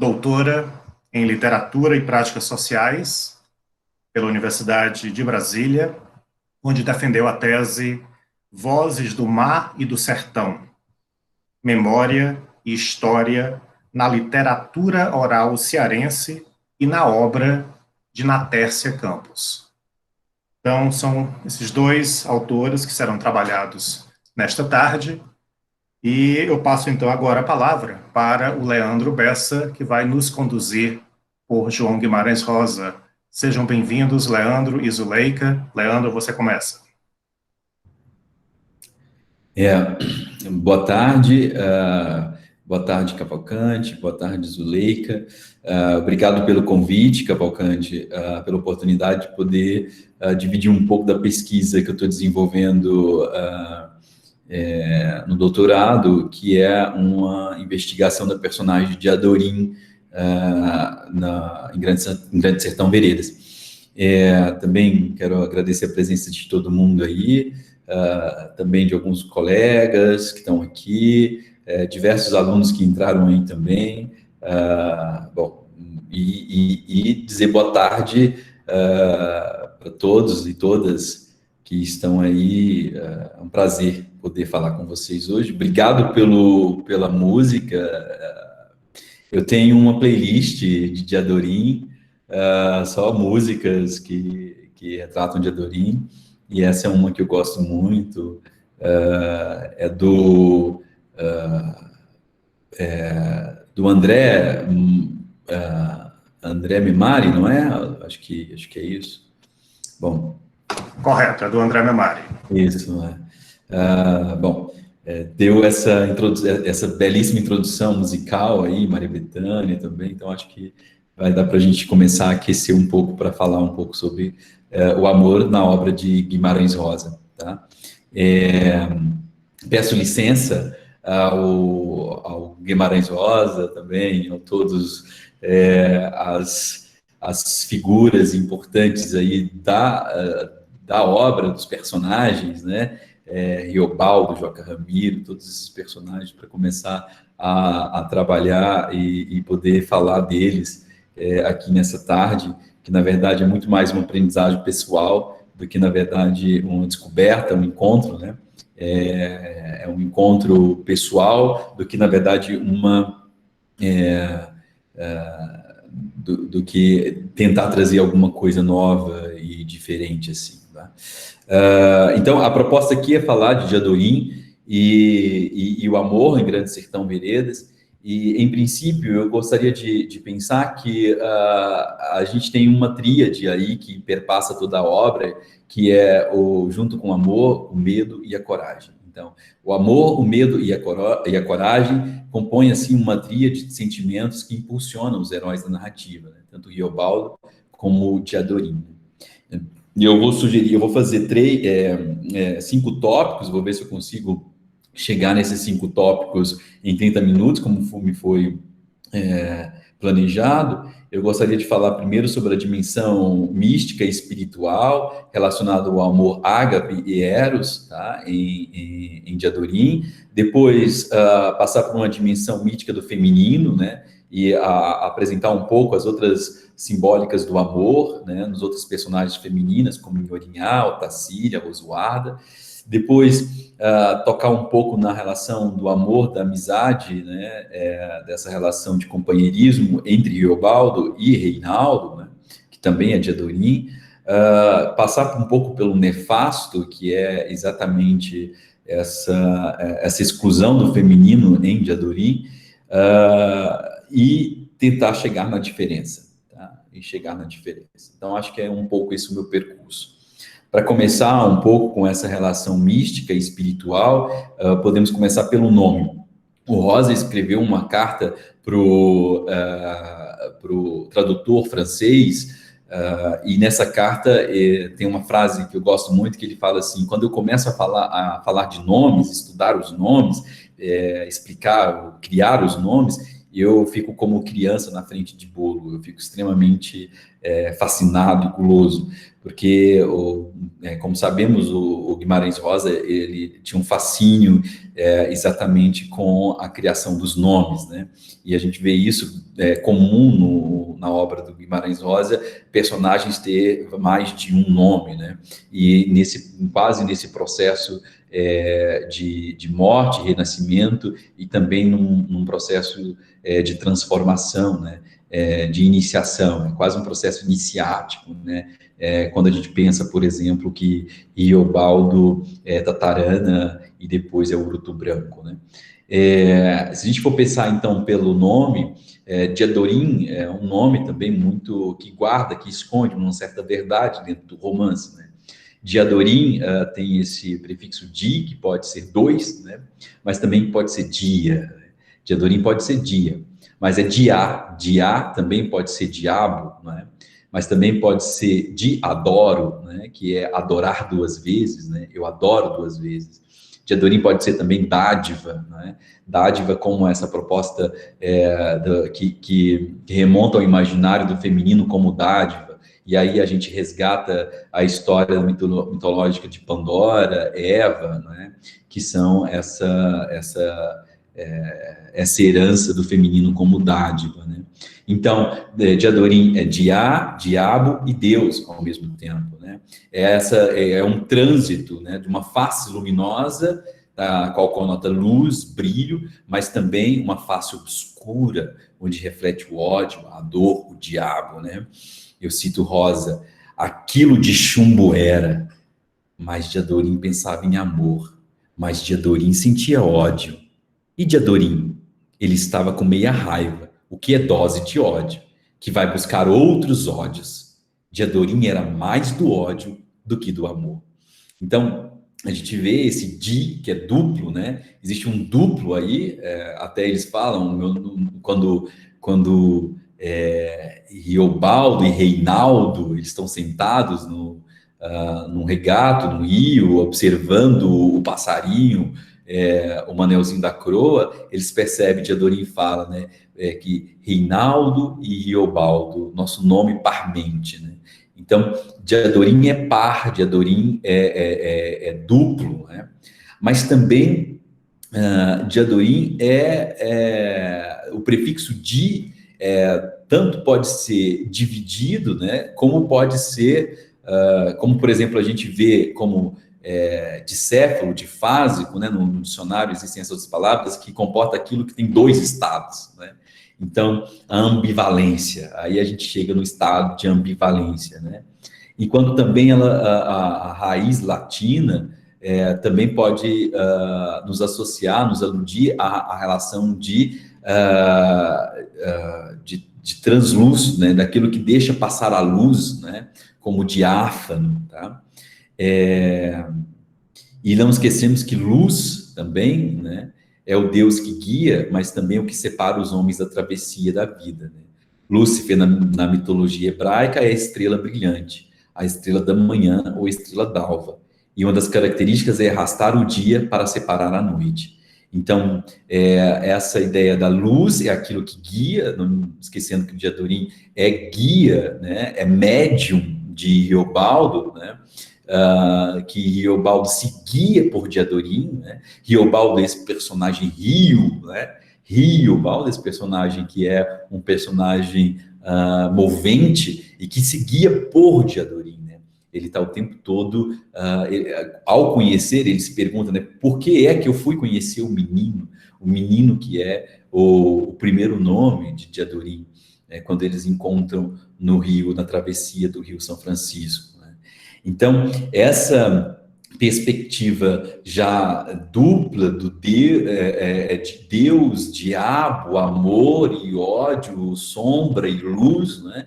doutora em Literatura e Práticas Sociais pela Universidade de Brasília, onde defendeu a tese Vozes do Mar e do Sertão, Memória e História na Literatura Oral Cearense e na obra de Natércia Campos. Então, são esses dois autores que serão trabalhados nesta tarde, e eu passo então agora a palavra para o Leandro Bessa, que vai nos conduzir por João Guimarães Rosa. Sejam bem-vindos, Leandro e Zuleika. Leandro, você começa. Boa tarde, Cavalcante, boa tarde, Zuleika. Obrigado pelo convite, Cavalcante, pela oportunidade de poder dividir um pouco da pesquisa que eu estou desenvolvendo no doutorado, que é uma investigação da personagem de Adorim em Grande Sertão Veredas. Também quero agradecer a presença de todo mundo aí, também de alguns colegas que estão aqui, diversos alunos que entraram aí também. E dizer boa tarde para todos e todas que estão aí. É um prazer poder falar com vocês hoje. Obrigado pela música. Eu tenho uma playlist de Adorim, só músicas que retratam de Adorim, e essa é uma que eu gosto muito. É do André Memari, não é? Acho que é isso. Bom. Correto, é do André Memari. Isso, deu essa belíssima introdução musical aí, Maria Bethânia também, então acho que vai dar para a gente começar a aquecer um pouco para falar um pouco sobre o amor na obra de Guimarães Rosa, tá? Peço licença ao Guimarães Rosa também, a todos as figuras importantes aí da obra, dos personagens, né? Riobaldo, Joca Ramiro, todos esses personagens, para começar a trabalhar e poder falar deles aqui nessa tarde, que na verdade é muito mais uma aprendizagem pessoal do que, na verdade, uma descoberta, um encontro, né? É um encontro pessoal do que, na verdade, do que tentar trazer alguma coisa nova e diferente, assim, tá? Então, a proposta aqui é falar de Adorim e o amor em Grande Sertão Veredas. E, em princípio, eu gostaria de pensar que a gente tem uma tríade aí que perpassa toda a obra, que é junto com o amor, o medo e a coragem. Então, o amor, o medo e a coragem compõem, assim, uma tríade de sentimentos que impulsionam os heróis da narrativa, né? Tanto o Riobaldo como o de Adorim. E eu vou fazer 5 tópicos, vou ver se eu consigo chegar nesses 5 tópicos em 30 minutos, como me foi planejado. Eu gostaria de falar primeiro sobre a dimensão mística e espiritual relacionada ao amor ágape e eros, tá? em Diadorim. Depois, passar por uma dimensão mítica do feminino, né? E apresentar um pouco as outras simbólicas do amor, né? Nos outros personagens femininas, como Nhorinhá, Tassília, Rosuarda. Depois, tocar um pouco na relação do amor, da amizade, né? Dessa relação de companheirismo entre Riobaldo e Reinaldo, né? Que também é de Adorim. Passar um pouco pelo nefasto, que é exatamente essa exclusão do feminino em Diadorim, e tentar chegar na diferença, tá? E chegar na diferença. Então, acho que é um pouco esse o meu percurso. Para começar um pouco com essa relação mística e espiritual, podemos começar pelo nome. O Rosa escreveu uma carta para o tradutor francês, e nessa carta tem uma frase que eu gosto muito, que ele fala assim: quando eu começo a falar de nomes, estudar os nomes, explicar, criar os nomes, eu fico como criança na frente de bolo, eu fico extremamente fascinado e guloso, porque, como sabemos, o Guimarães Rosa, ele tinha um fascínio exatamente com a criação dos nomes, né? E a gente vê isso comum na obra do Guimarães Rosa, personagens ter mais de um nome, né? E quase nesse processo de morte, renascimento, e também num processo de transformação, né? De iniciação, é quase um processo iniciático, né? Quando a gente pensa, por exemplo, que Riobaldo é tatarana e depois é Urutu Branco, né? Se a gente for pensar, então, pelo nome, Diadorim é um nome também muito que guarda, que esconde uma certa verdade dentro do romance, né? Diadorim tem esse prefixo di, que pode ser dois, né? Mas também pode ser dia. Diadorim pode ser dia, mas é diá. Diá também pode ser diabo, né? Mas também pode ser de adoro, né? Que é adorar duas vezes, né? Eu adoro duas vezes. Diadorim pode ser também dádiva, né? Dádiva como essa proposta que remonta ao imaginário do feminino como dádiva. E aí a gente resgata a história mitológica de Pandora, Eva, né? Que são essa herança do feminino como dádiva, né? Então, Diadorim é diá, diabo e Deus ao mesmo tempo, né? É um trânsito, né, de uma face luminosa, a qual conota luz, brilho, mas também uma face obscura, onde reflete o ódio, a dor, o diabo, né? Eu cito Rosa: aquilo de chumbo era, mas Diadorim pensava em amor, mas Diadorim sentia ódio. E Diadorim? Ele estava com meia raiva, o que é dose de ódio, que vai buscar outros ódios. Diadorim era mais do ódio do que do amor. Então, a gente vê esse di, que é duplo, né? Existe um duplo aí, até eles falam, quando Riobaldo e Reinaldo, eles estão sentados num regato, no rio, observando o passarinho, o Manelzinho da Croa, eles percebem, Diadorim fala, né, que Reinaldo e Riobaldo, nosso nome parmente, né? Então, Diadorim é par, Diadorim é duplo, né? Mas também Diadorim o prefixo di tanto pode ser dividido, né? Como pode ser, como por exemplo a gente vê como dicéfalo, difásico, né? No dicionário existem essas palavras que comporta aquilo que tem dois estados, né? Então, a ambivalência, aí a gente chega no estado de ambivalência, né? Enquanto também a raiz latina também pode nos associar, nos aludir à relação de transluz, né? Daquilo que deixa passar a luz, né? Como diáfano, tá? E não esquecemos que luz também, né? É o Deus que guia, mas também o que separa os homens da travessia da vida, né? Lúcifer, na mitologia hebraica, é a estrela brilhante, a estrela da manhã ou estrela d'alva. E uma das características é arrastar o dia para separar a noite. Então, essa ideia da luz é aquilo que guia, não esquecendo que o Diadorim é guia, né? É médium de Riobaldo, né? Que Riobaldo se guia por Diadorim, né? Riobaldo é esse personagem Rio, né? Riobaldo, esse personagem que é um personagem movente e que se guia por Diadorim, né? Ele está o tempo todo, ao conhecer, ele se pergunta, né? Por que é que eu fui conhecer o menino que é o primeiro nome de Diadorim, né? Quando eles encontram no rio, na travessia do Rio São Francisco. Então, essa perspectiva já dupla de Deus, diabo, amor e ódio, sombra e luz, né?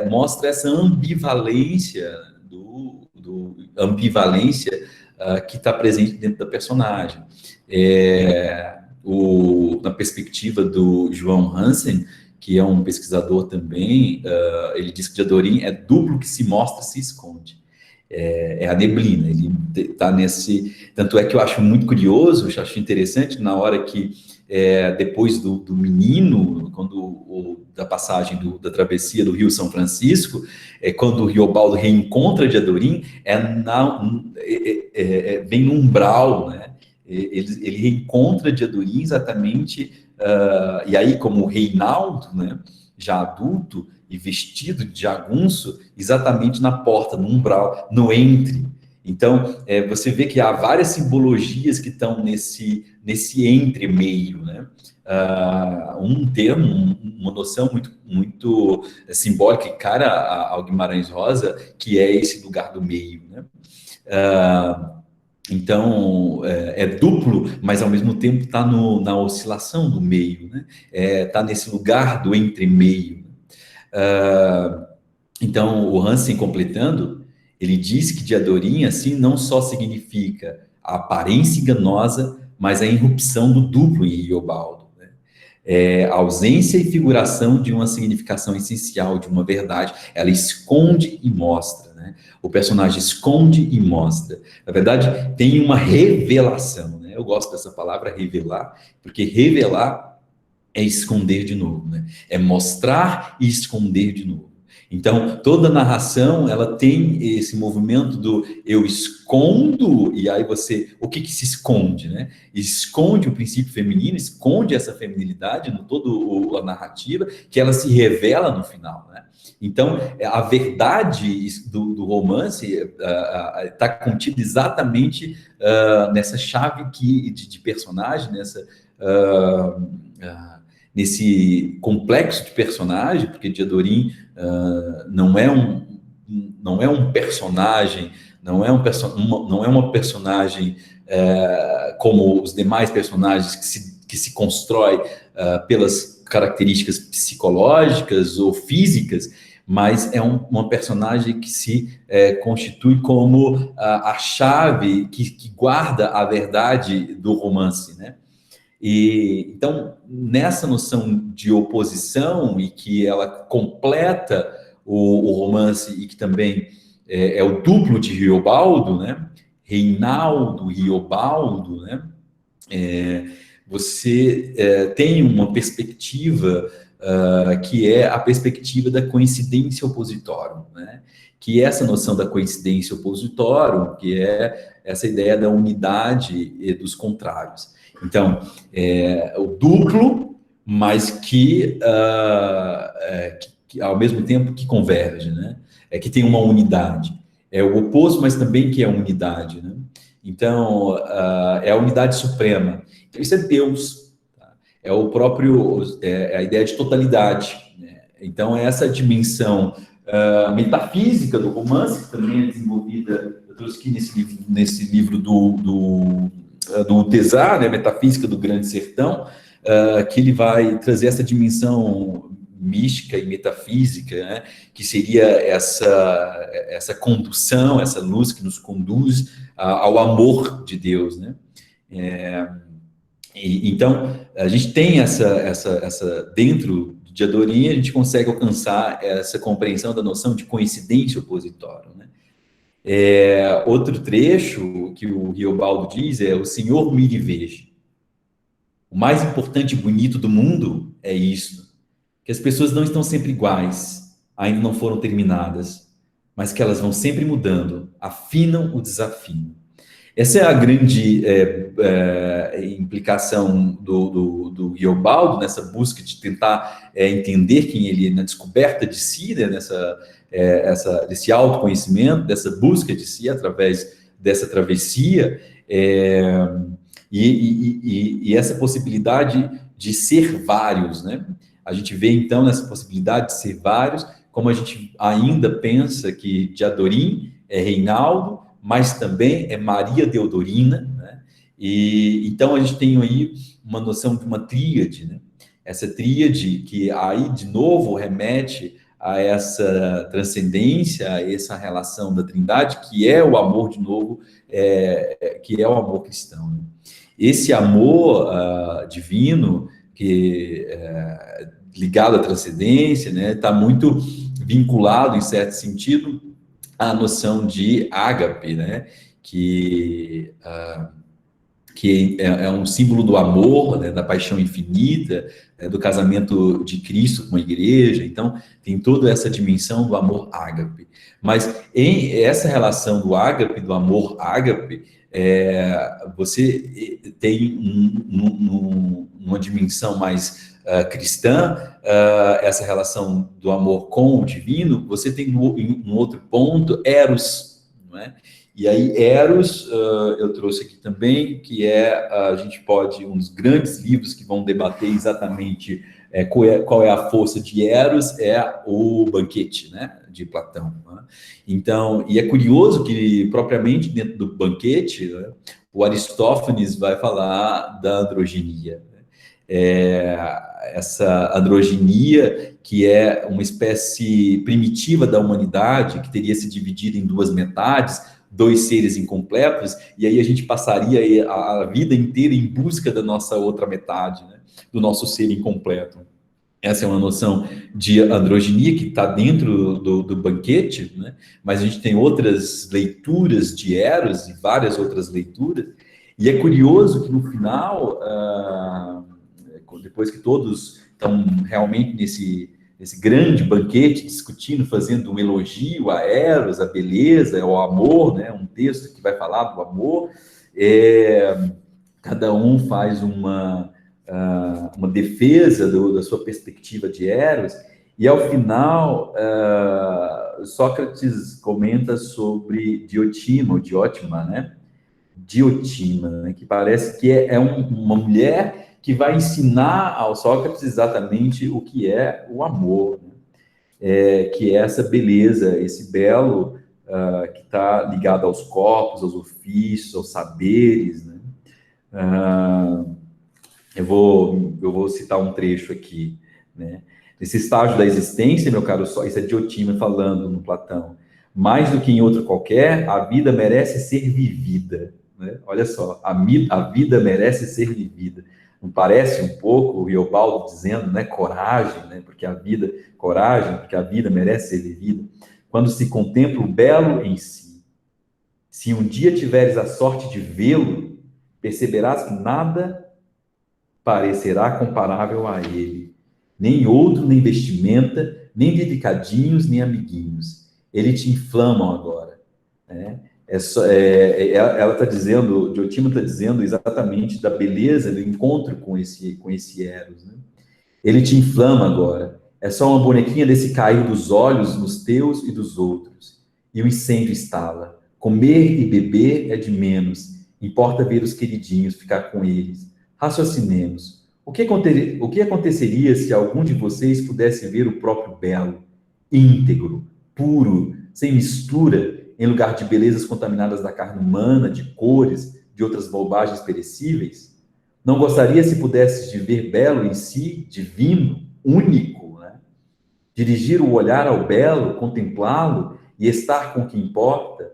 Mostra essa ambivalência que está presente dentro da personagem. Na perspectiva do João Hansen, que é um pesquisador também, ele diz que Diadorim é duplo que se mostra e se esconde. A neblina, ele está nesse... Tanto é que eu acho muito curioso, eu acho interessante, na hora que depois do menino, da passagem da travessia do Rio São Francisco, quando o Riobaldo reencontra Diadorim, vem no umbral, né? Ele reencontra Diadorim exatamente, e aí como Reinaldo, né, já adulto e vestido de jagunço, exatamente na porta, no umbral, no entre. Então, você vê que há várias simbologias que estão nesse entre-meio, né? Um termo, uma noção muito simbólica, cara, ao Guimarães Rosa, que é esse lugar do meio, né? Então, é duplo, mas ao mesmo tempo está na oscilação do meio, né? Está nesse lugar do entre-meio. Então, o Hansen, completando, ele diz que Diadorim, assim, não só significa a aparência enganosa, mas a irrupção do duplo em Riobaldo, né? A ausência e figuração de uma significação essencial, de uma verdade. Ela esconde e mostra, né? O personagem esconde e mostra. Na verdade, tem uma revelação, né? Eu gosto dessa palavra, revelar, porque revelar é esconder de novo, né? É mostrar e esconder de novo. Então, toda narração, ela tem esse movimento do eu escondo, e aí o que se esconde, né? Esconde o princípio feminino, esconde essa feminilidade no toda a narrativa, que ela se revela no final, né? Então, a verdade do romance está contida exatamente nessa chave de personagem, nesse complexo de personagem, porque Diadorim não é um personagem, não é uma personagem como os demais personagens que se constrói pelas características psicológicas ou físicas, mas é uma personagem que se constitui como a chave que guarda a verdade do romance, né? E então, nessa noção de oposição, e que ela completa o romance, e que também é o duplo de Riobaldo, né? Reinaldo, Riobaldo, né? Você tem uma perspectiva que é a perspectiva da coincidência opositória, né? Que é essa noção da coincidência opositória, que é essa ideia da unidade dos contrários. Então, o duplo, mas que ao mesmo tempo que converge, né? Que tem uma unidade. É o oposto, mas também que é unidade, né? Então, é a unidade suprema. Então, isso é Deus. Tá? É o próprio, a ideia de totalidade, né? Então, essa dimensão metafísica do romance, que também é desenvolvida, eu trouxe aqui nesse livro do Tesar, né, Metafísica do Grande Sertão, que ele vai trazer essa dimensão mística e metafísica, né, que seria essa condução, essa luz que nos conduz ao amor de Deus, né? Então, a gente tem essa dentro de Diadorim, a gente consegue alcançar essa compreensão da noção de coincidência opositória, né? Outro trecho que o Riobaldo diz é: o Senhor mire e veja. O mais importante e bonito do mundo é isso, que as pessoas não estão sempre iguais, ainda não foram terminadas, mas que elas vão sempre mudando, afinam o desafio. Essa é a grande implicação do Riobaldo nessa busca de tentar entender quem ele é, na descoberta de si, né, desse autoconhecimento, dessa busca de si através dessa travessia, e essa possibilidade de ser vários, né? A gente vê, então, nessa possibilidade de ser vários, como a gente ainda pensa que Diadorim é Reinaldo, mas também é Maria Deodorina, né? E então a gente tem aí uma noção de uma tríade, né? Essa tríade que aí, de novo, remete a essa transcendência, a essa relação da Trindade, que é o amor, de novo, que é o amor cristão, né? Esse amor divino, que ligado à transcendência, né, está muito vinculado, em certo sentido, à noção de ágape, né, que que é um símbolo do amor, né, da paixão infinita, do casamento de Cristo com a igreja. Então, tem toda essa dimensão do amor ágape. Mas em essa relação do ágape, do amor ágape, você tem uma dimensão mais cristã, essa relação do amor com o divino. Você tem um outro ponto, Eros, não é? E aí, Eros, eu trouxe aqui também, que a gente pode, um dos grandes livros que vão debater exatamente qual é a força de Eros, é o Banquete, né, de Platão. Né? Então, e é curioso que, propriamente dentro do Banquete, né, o Aristófanes vai falar da androginia. Essa androginia, que é uma espécie primitiva da humanidade, que teria se dividido em duas metades, dois seres incompletos, e aí a gente passaria a vida inteira em busca da nossa outra metade, né? Do nosso ser incompleto. Essa é uma noção de androginia que está dentro do Banquete, né? Mas a gente tem outras leituras de Eros e várias outras leituras, e é curioso que no final, depois que todos estão realmente nesse grande banquete, discutindo, fazendo um elogio a Eros, a beleza, ao amor, né? Um texto que vai falar do amor, cada um faz uma defesa da sua perspectiva de Eros, e ao final, Sócrates comenta sobre Diótima, né? Diótima, né? Que parece que é uma mulher que vai ensinar ao Sócrates exatamente o que é o amor, né? Que é essa beleza, esse belo que está ligado aos corpos, aos ofícios, aos saberes, né? Eu vou citar um trecho aqui, né? Nesse estágio da existência, meu caro Sócrates, isso é Diotima falando no Platão, mais do que em outro qualquer, a vida merece ser vivida, né? Olha só, a vida merece ser vivida. Não parece um pouco o Riobaldo dizendo, né, coragem, né, coragem, porque a vida merece ser vivida. Quando se contempla o belo em si, se um dia tiveres a sorte de vê-lo, perceberás que nada parecerá comparável a ele, nem outro, nem vestimenta, nem dedicadinhos, nem amiguinhos. Ele te inflamam agora, né? Ela está dizendo, Diotima está dizendo exatamente da beleza do encontro com esse Eros, né? Ele te inflama agora. É só uma bonequinha desse cair dos olhos nos teus e dos outros. E o incêndio estala. Comer e beber é de menos. Importa ver os queridinhos, ficar com eles. Raciocinemos. O que aconteceria se algum de vocês pudesse ver o próprio belo, íntegro, puro, sem mistura, em lugar de belezas contaminadas da carne humana, de cores, de outras bobagens perecíveis? Não gostaria se pudesse de ver belo em si, divino, único, né? Dirigir o olhar ao belo, contemplá-lo e estar com o que importa?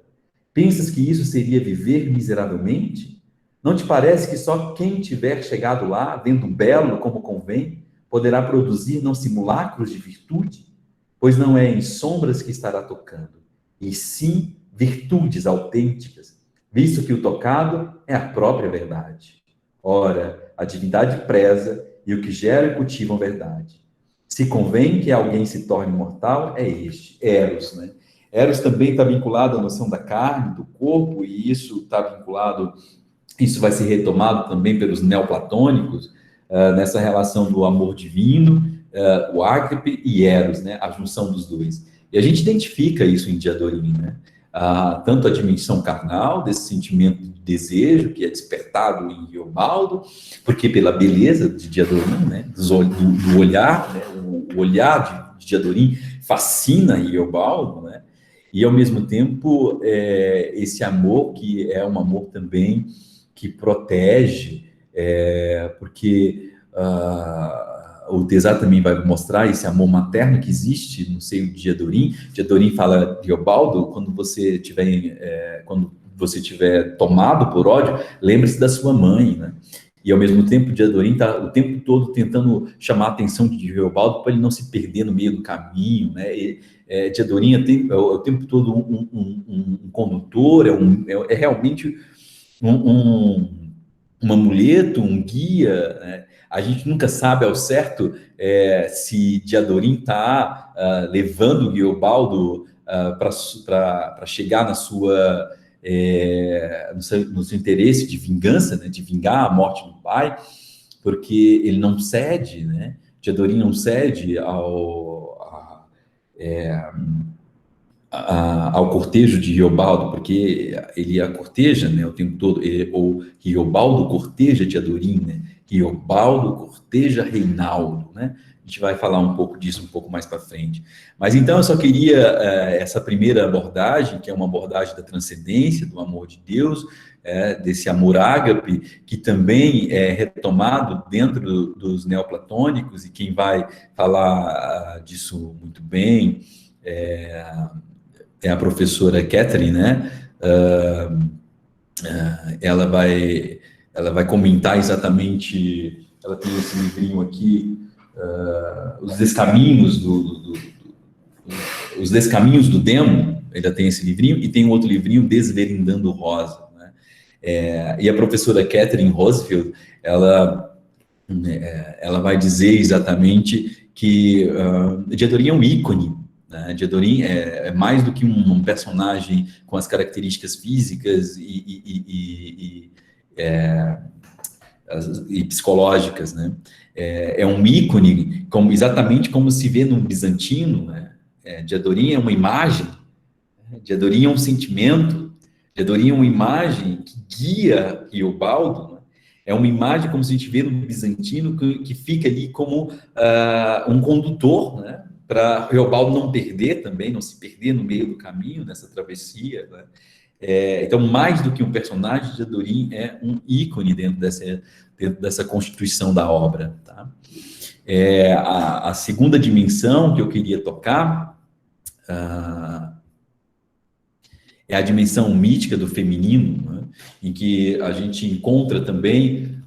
Pensas que isso seria viver miseravelmente? Não te parece que só quem tiver chegado lá, vendo o belo como convém, poderá produzir não simulacros de virtude? Pois não é em sombras que estará tocando, e sim virtudes autênticas, visto que o tocado é a própria verdade. Ora, a divindade preza e o que gera e cultiva a verdade. Se convém que alguém se torne mortal, é este, Eros, né? Eros também está vinculado à noção da carne, do corpo, e isso está vinculado, isso vai ser retomado também pelos neoplatônicos, nessa relação do amor divino, o ágape e Eros, né? A junção dos dois. E a gente identifica isso em Diadorim, né? Tanto a dimensão carnal, desse sentimento de desejo que é despertado em Riobaldo, porque pela beleza de Diadorim, né? do olhar, né? O olhar de Diadorim fascina Riobaldo, né? E ao mesmo tempo esse amor que é um amor também que protege, porque o Tesar também vai mostrar esse amor materno que existe no seio de Diadorim. Diadorim fala, Riobaldo, quando você tiver tomado por ódio, lembre-se da sua mãe, né? E ao mesmo tempo, Diadorim está o tempo todo tentando chamar a atenção de Riobaldo para ele não se perder no meio do caminho, né? Diadorim é o tempo todo um condutor, é realmente um um amuleto, um guia, né? A gente nunca sabe ao certo se Diadorim está levando o Riobaldo para chegar no seu interesse de vingança, né? De vingar a morte do pai, porque ele não cede, né? Diadorim não cede ao cortejo de Riobaldo, porque ele a corteja, né, o tempo todo, ou Riobaldo corteja Diadorim, né? Riobaldo corteja Reinaldo, né? A gente vai falar um pouco disso um pouco mais para frente. Mas então eu só queria essa primeira abordagem, que é uma abordagem da transcendência, do amor de Deus, desse amor ágape, que também é retomado dentro dos neoplatônicos, e quem vai falar disso muito bem é a professora Catherine, né? Ela vai comentar exatamente. Ela tem esse livrinho aqui, Os Descaminhos do Demo. Ainda tem esse livrinho, e tem um outro livrinho, Desvendando Rosa, né? E a professora Catherine Roosevelt, ela vai dizer exatamente que Diadorim é um ícone, né? Diadorim é mais do que um personagem com as características físicas e psicológicas, né? É um ícone, exatamente como se vê no bizantino, né? Diadorim é uma imagem, Diadorim é um sentimento, Diadorim é uma imagem que guia Riobaldo, né? É uma imagem como se a gente vê no bizantino, que fica ali como um condutor, né? Para Riobaldo não perder também, não se perder no meio do caminho, nessa travessia, né? Então, mais do que um personagem, Diadorim é um ícone dentro dessa constituição da obra, tá? A segunda dimensão que eu queria tocar é a dimensão mítica do feminino, né? Em que a gente encontra também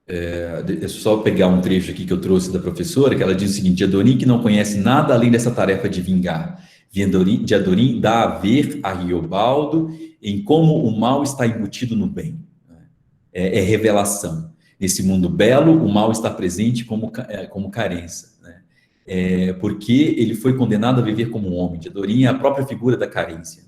é só pegar um trecho aqui que eu trouxe da professora, que ela diz o seguinte: Diadorim, que não conhece nada além dessa tarefa de vingar. Diadorim dá a ver a Riobaldo em como o mal está embutido no bem. É revelação. Nesse mundo belo, o mal está presente como carência, né? Porque ele foi condenado a viver como um homem. Diadorim é a própria figura da carência,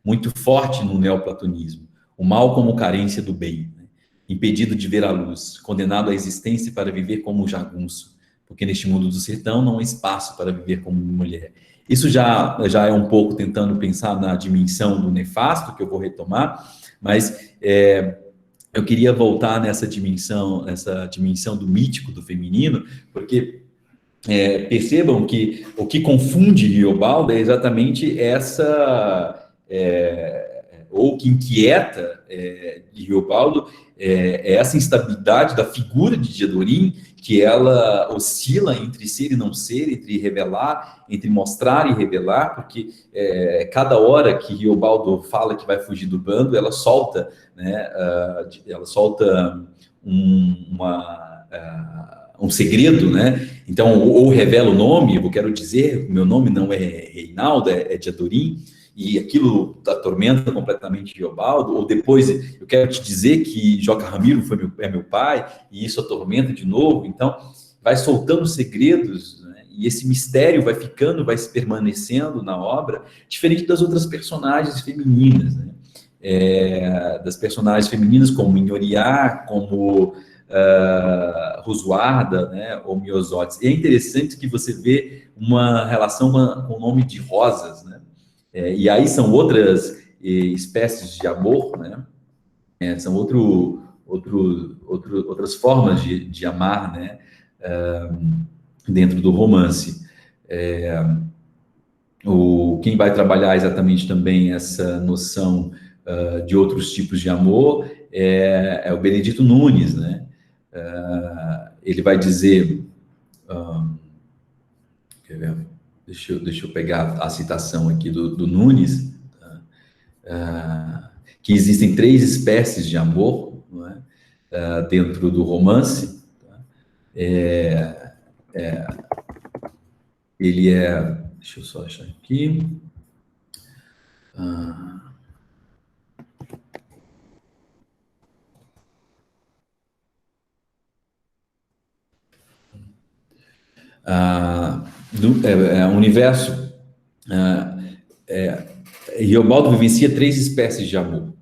muito forte no neoplatonismo. O mal como carência do bem, né? Impedido de ver a luz, condenado à existência para viver como jagunço, porque neste mundo do sertão não há espaço para viver como mulher. Isso já é um pouco tentando pensar na dimensão do nefasto, que eu vou retomar, mas eu queria voltar nessa dimensão do mítico, do feminino, porque percebam que o que confunde Riobaldo é exatamente ou que inquieta de Riobaldo essa instabilidade da figura de Diadorim, que ela oscila entre ser e não ser, entre revelar, entre mostrar e revelar, porque cada hora que Riobaldo fala que vai fugir do bando, ela solta, né, um segredo, né? Então, ou revela o nome, eu quero dizer, meu nome não é Reinaldo, é Diadorim, e aquilo atormenta completamente Riobaldo, ou depois eu quero te dizer que Joca Ramiro é meu pai, e isso atormenta de novo. Então, vai soltando segredos, né? E esse mistério vai se permanecendo na obra, diferente das outras personagens femininas, né? Das personagens femininas como Inhoriá, como Rusuarda, né, ou Miosotes. E é interessante que você vê uma relação com o nome de Rosas, né? E aí são outras espécies de amor, né? São outras formas de amar, né? Dentro do romance. Quem vai trabalhar exatamente também essa noção de outros tipos de amor é o Benedito Nunes, né? Ele vai dizer, deixa eu pegar a citação aqui do Nunes, que existem 3 espécies de amor, não é? Dentro do romance. Ele é Deixa eu só achar aqui. Universo. Riobaldo vivencia 3 espécies de amor,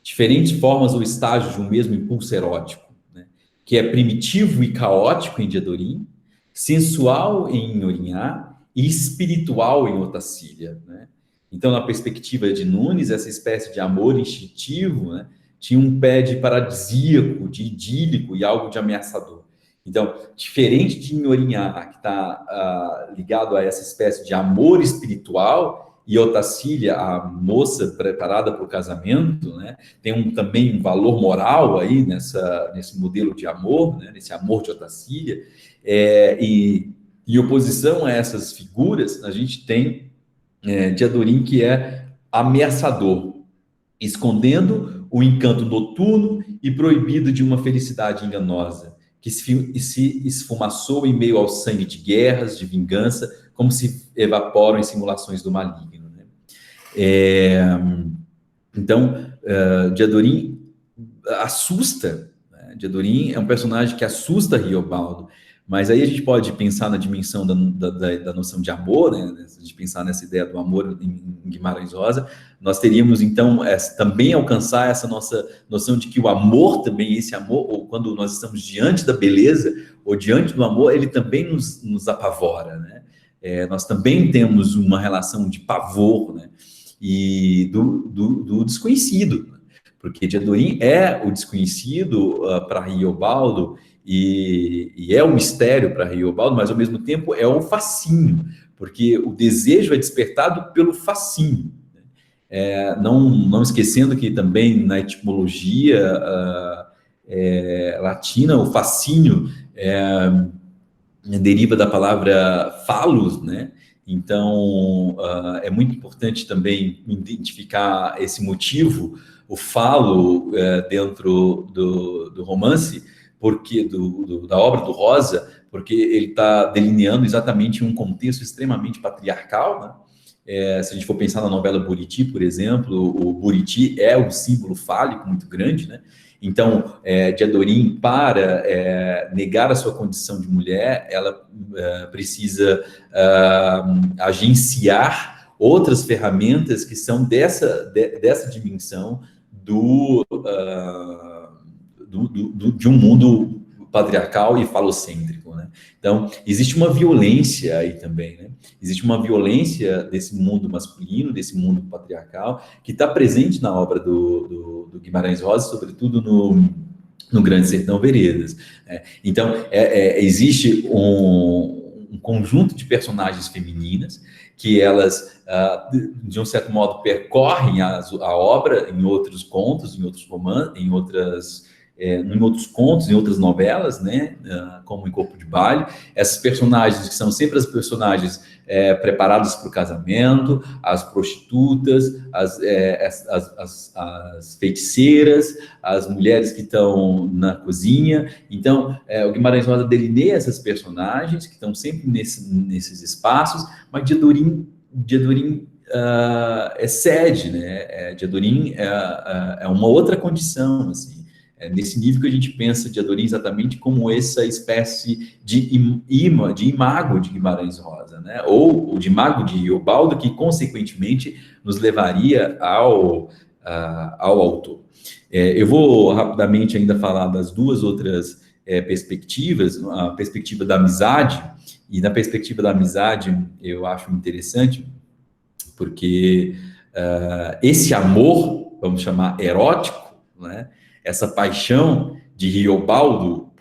diferentes formas ou estágios de um mesmo impulso erótico, né? Que é primitivo e caótico em Diadorim, sensual em Inhorinhá e espiritual em Otacília, né? Então, na perspectiva de Nunes, essa espécie de amor instintivo, né, tinha um pé de paradisíaco, de idílico e algo de ameaçador. Então, diferente de Inhorinhá, que está ligado a essa espécie de amor espiritual, e Otacília, a moça preparada para o casamento, né, tem também um valor moral aí nesse modelo de amor, né, nesse amor de Otacília, e em oposição a essas figuras, a gente tem Diadorim, que é ameaçador, escondendo o encanto noturno e proibido de uma felicidade enganosa, que se esfumaçou em meio ao sangue de guerras, de vingança, como se evaporam em simulações do maligno, né? Então, Diadorim assusta, né? Diadorim é um personagem que assusta Riobaldo, mas aí a gente pode pensar na dimensão da noção de amor, né? Se a gente pensar nessa ideia do amor em Guimarães Rosa, nós teríamos, então, também alcançar essa nossa noção de que o amor também, esse amor, ou quando nós estamos diante da beleza, ou diante do amor, ele também nos apavora, né? Nós também temos uma relação de pavor, né? E do desconhecido, porque Diadorim é o desconhecido para Riobaldo, e é um mistério para Riobaldo, mas ao mesmo tempo é um fascínio, porque o desejo é despertado pelo fascínio. Não esquecendo que também na etimologia latina, o fascínio deriva da palavra falos, né? Então, é muito importante também identificar esse motivo, o falo dentro do romance, porque da obra do Rosa, porque ele está delineando exatamente um contexto extremamente patriarcal, né? Se a gente for pensar na novela Buriti, por exemplo, o Buriti é um símbolo fálico muito grande, né? Então, Diadorim, para negar a sua condição de mulher, ela precisa agenciar outras ferramentas que são dessa dimensão de um mundo patriarcal e falocêntrico, né? Então, existe uma violência aí também, né? Existe uma violência desse mundo masculino, desse mundo patriarcal, que está presente na obra do Guimarães Rosa, sobretudo no Grande Sertão Veredas. Então, existe um conjunto de personagens femininas que elas, de um certo modo, percorrem a obra em outros contos, em outros romances, em outros contos, em outras novelas, né, como em Corpo de Baile. Essas personagens que são sempre as personagens preparadas para o casamento, as prostitutas, as feiticeiras, as mulheres que estão na cozinha. Então, o Guimarães Rosa delineia essas personagens que estão sempre nesses espaços, mas Diadorim excede, né? Diadorim é uma outra condição, assim. Nesse nível que a gente pensa Diadorim exatamente como essa espécie de imago de Guimarães Rosa, né? Ou de imago de Riobaldo, que consequentemente nos levaria ao autor. Eu vou rapidamente ainda falar das duas outras perspectivas, a perspectiva da amizade, e na perspectiva da amizade eu acho interessante, porque esse amor, vamos chamar erótico, né? Essa paixão de Riobaldo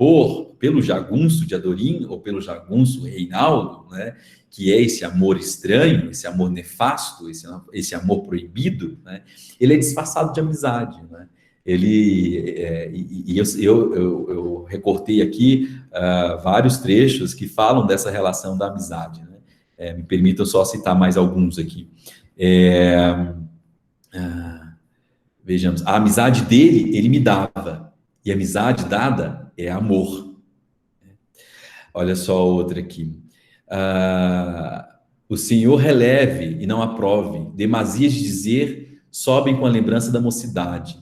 pelo jagunço Diadorim, ou pelo jagunço Reinaldo, né? Que é esse amor estranho, esse amor nefasto, esse amor proibido, né? Ele é disfarçado de amizade, né? Eu recortei aqui vários trechos que falam dessa relação da amizade, né? Me permitam só citar mais alguns aqui. Vejamos, a amizade dele, ele me dava, e a amizade dada é amor. Olha só outra aqui. O Senhor releve e não aprove. Demasias de dizer sobem com a lembrança da mocidade.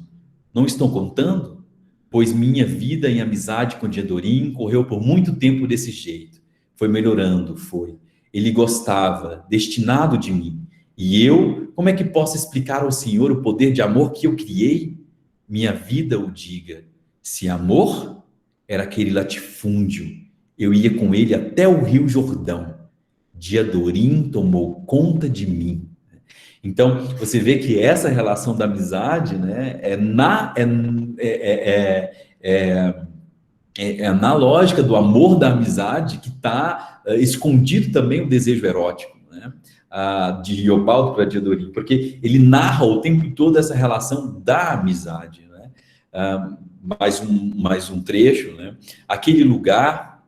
Não estão contando? Pois minha vida em amizade com Diadorim correu por muito tempo desse jeito. Foi melhorando, foi. Ele gostava, destinado de mim. E eu, como é que posso explicar ao Senhor o poder de amor que eu criei? Minha vida o diga. Se amor era aquele latifúndio, eu ia com ele até o Rio Jordão. Diadorim tomou conta de mim. Então, você vê que essa relação da amizade, né, é na lógica do amor da amizade que está escondido também o desejo erótico, né, de Riobaldo para Diadorim, porque ele narra o tempo todo essa relação da amizade, né. Mais um trecho, né, aquele lugar,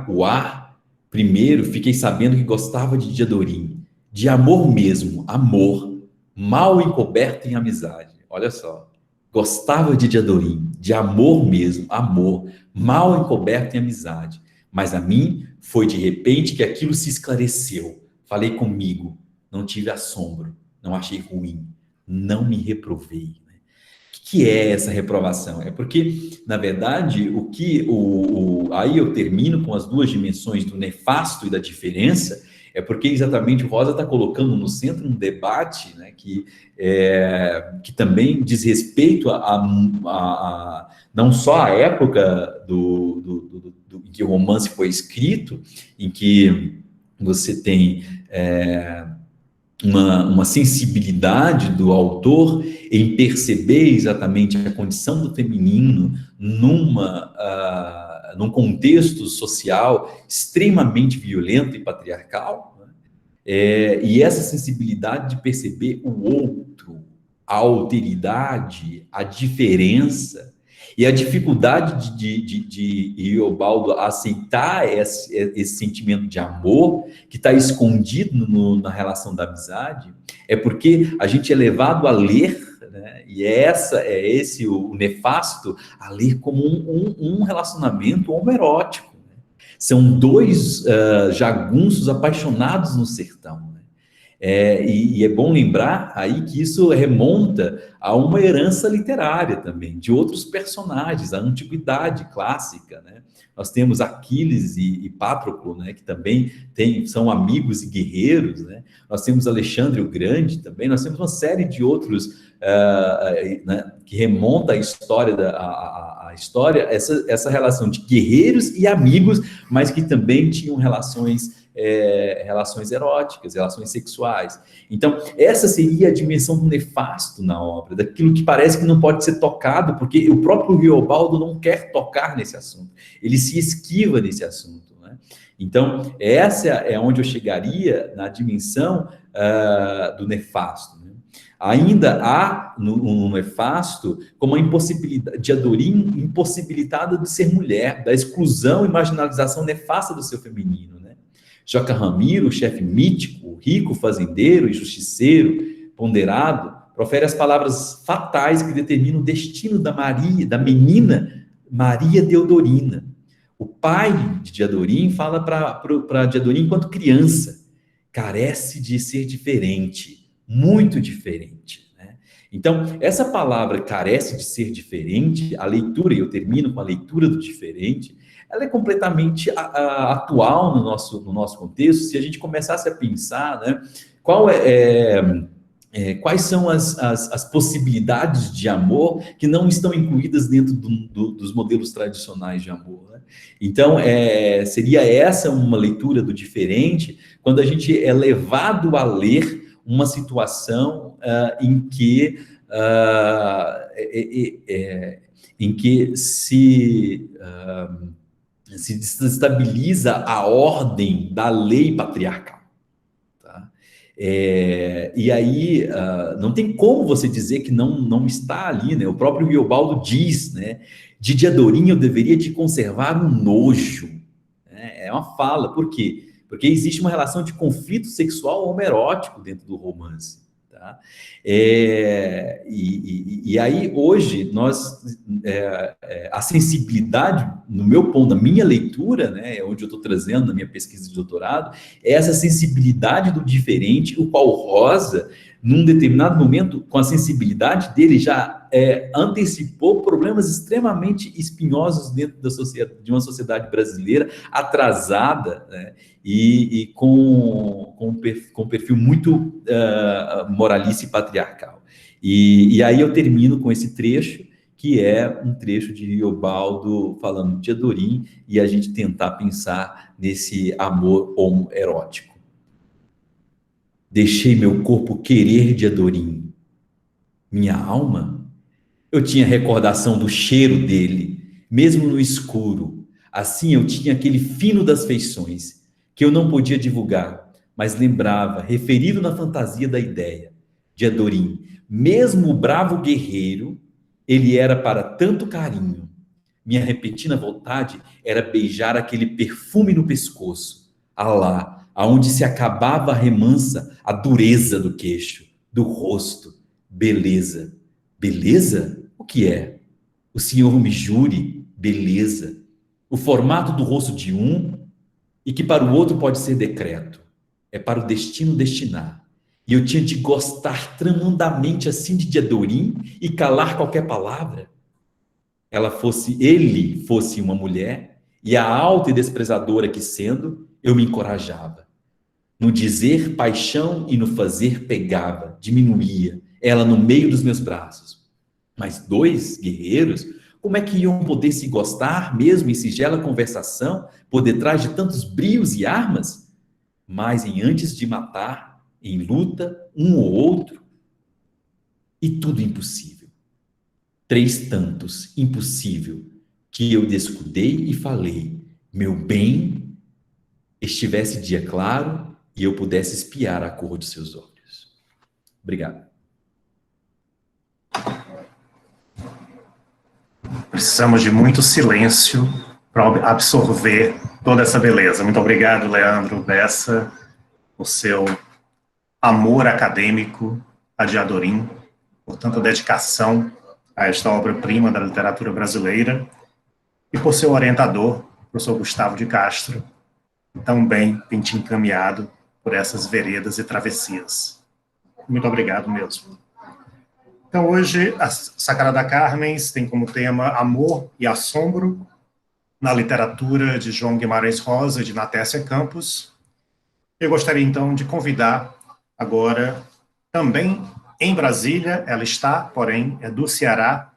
o ar, primeiro fiquei sabendo que gostava de Diadorim, de amor mesmo, amor, mal encoberto em amizade. Olha só, gostava de Diadorim, de amor mesmo, amor, mal encoberto em amizade. Mas a mim foi de repente que aquilo se esclareceu. Falei comigo, não tive assombro, não achei ruim, não me reprovei. O que é essa reprovação? É porque, na verdade, aí eu termino com as duas dimensões do nefasto e da diferença, é porque exatamente o Rosa está colocando no centro um debate, né, que também diz respeito não só à época em que o romance foi escrito, em que você tem uma sensibilidade do autor em perceber exatamente a condição do feminino num contexto social extremamente violento e patriarcal, né? E essa sensibilidade de perceber o outro, a alteridade, a diferença, e a dificuldade de Riobaldo aceitar esse sentimento de amor que está escondido na relação da amizade, é porque a gente é levado a ler, né? E esse o nefasto, a ler como um relacionamento homoerótico, né? São dois jagunços apaixonados no sertão. E é bom lembrar aí que isso remonta a uma herança literária também, de outros personagens, a antiguidade clássica, né? Nós temos Aquiles e Patroclo, né, que também são amigos e guerreiros, né? Nós temos Alexandre o Grande também, nós temos uma série de outros né, que remonta a história, essa relação de guerreiros e amigos, mas que também tinham relações eróticas, relações sexuais. Então, essa seria a dimensão do nefasto na obra, daquilo que parece que não pode ser tocado, porque o próprio Riobaldo não quer tocar nesse assunto, ele se esquiva desse assunto, né? Então, essa é onde eu chegaria na dimensão do nefasto, né? Ainda há no nefasto como a impossibilidade de Diadorim impossibilitada de ser mulher, da exclusão e marginalização nefasta do seu feminino, né? Joca Ramiro, chefe mítico, rico, fazendeiro e justiceiro, ponderado, profere as palavras fatais que determinam o destino da menina Maria Deodorina. O pai de Diadorim fala para Diadorim enquanto criança, carece de ser diferente, muito diferente, né? Então, essa palavra carece de ser diferente, a leitura, e eu termino com a leitura do diferente, ela é completamente atual no nosso contexto, se a gente começasse a pensar, né, quais são as possibilidades de amor que não estão incluídas dentro dos modelos tradicionais de amor, né? Então, seria essa uma leitura do diferente, quando a gente é levado a ler uma situação em que se desestabiliza a ordem da lei patriarcal. Tá? E aí, não tem como você dizer que não está ali, né? O próprio Riobaldo diz, né? De Diadorim eu deveria te conservar um nojo. É uma fala, por quê? Porque existe uma relação de conflito sexual homoerótico dentro do romance. Tá? Tá? E aí, hoje, a sensibilidade, no meu ponto, da minha leitura, né, onde eu estou trazendo na minha pesquisa de doutorado, é essa sensibilidade do diferente, o qual Rosa, num determinado momento, com a sensibilidade dele, já antecipou problemas extremamente espinhosos dentro de uma sociedade brasileira atrasada, né, e com um perfil muito moralista e patriarcal. E aí eu termino com esse trecho, que é um trecho de Riobaldo falando de Adorim, e a gente tentar pensar nesse amor homoerótico. Deixei meu corpo querer de Adorim. Minha alma? Eu tinha recordação do cheiro dele, mesmo no escuro. Assim eu tinha aquele fino das feições, que eu não podia divulgar, mas lembrava, referido na fantasia da ideia, de Adorim. Mesmo o bravo guerreiro, ele era para tanto carinho. Minha repentina vontade era beijar aquele perfume no pescoço. Alá, aonde se acabava a remansa, a dureza do queixo, do rosto. Beleza. Beleza? O que é? O senhor me jure, beleza. O formato do rosto de um e que para o outro pode ser decreto. É para o destino destinar. E eu tinha de gostar tremendamente assim de Adorim e calar qualquer palavra. Ele fosse uma mulher, e a alta e desprezadora que sendo, eu me encorajava. No dizer paixão e no fazer pegava, diminuía, ela no meio dos meus braços. Mas dois guerreiros, como é que iam poder se gostar, mesmo em sigela conversação, por detrás de tantos brios e armas? Mas em antes de matar, em luta, um ou outro, e tudo impossível. Três tantos, impossível, que eu descuidei e falei, meu bem, estivesse dia claro e eu pudesse espiar a cor dos seus olhos. Obrigado. Precisamos de muito silêncio para absorver toda essa beleza. Muito obrigado, Leandro Bessa, por seu amor acadêmico a Diadorim, por tanta dedicação a esta obra-prima da literatura brasileira, e por seu orientador, professor Gustavo de Castro, que tão bem tem te encaminhado por essas veredas e travessias. Muito obrigado mesmo. Então, hoje, a Sagrada Carmens tem como tema Amor e Assombro, na literatura de João Guimarães Rosa e de Natécia Campos. Eu gostaria, então, de convidar agora, também em Brasília, ela está, porém, é do Ceará,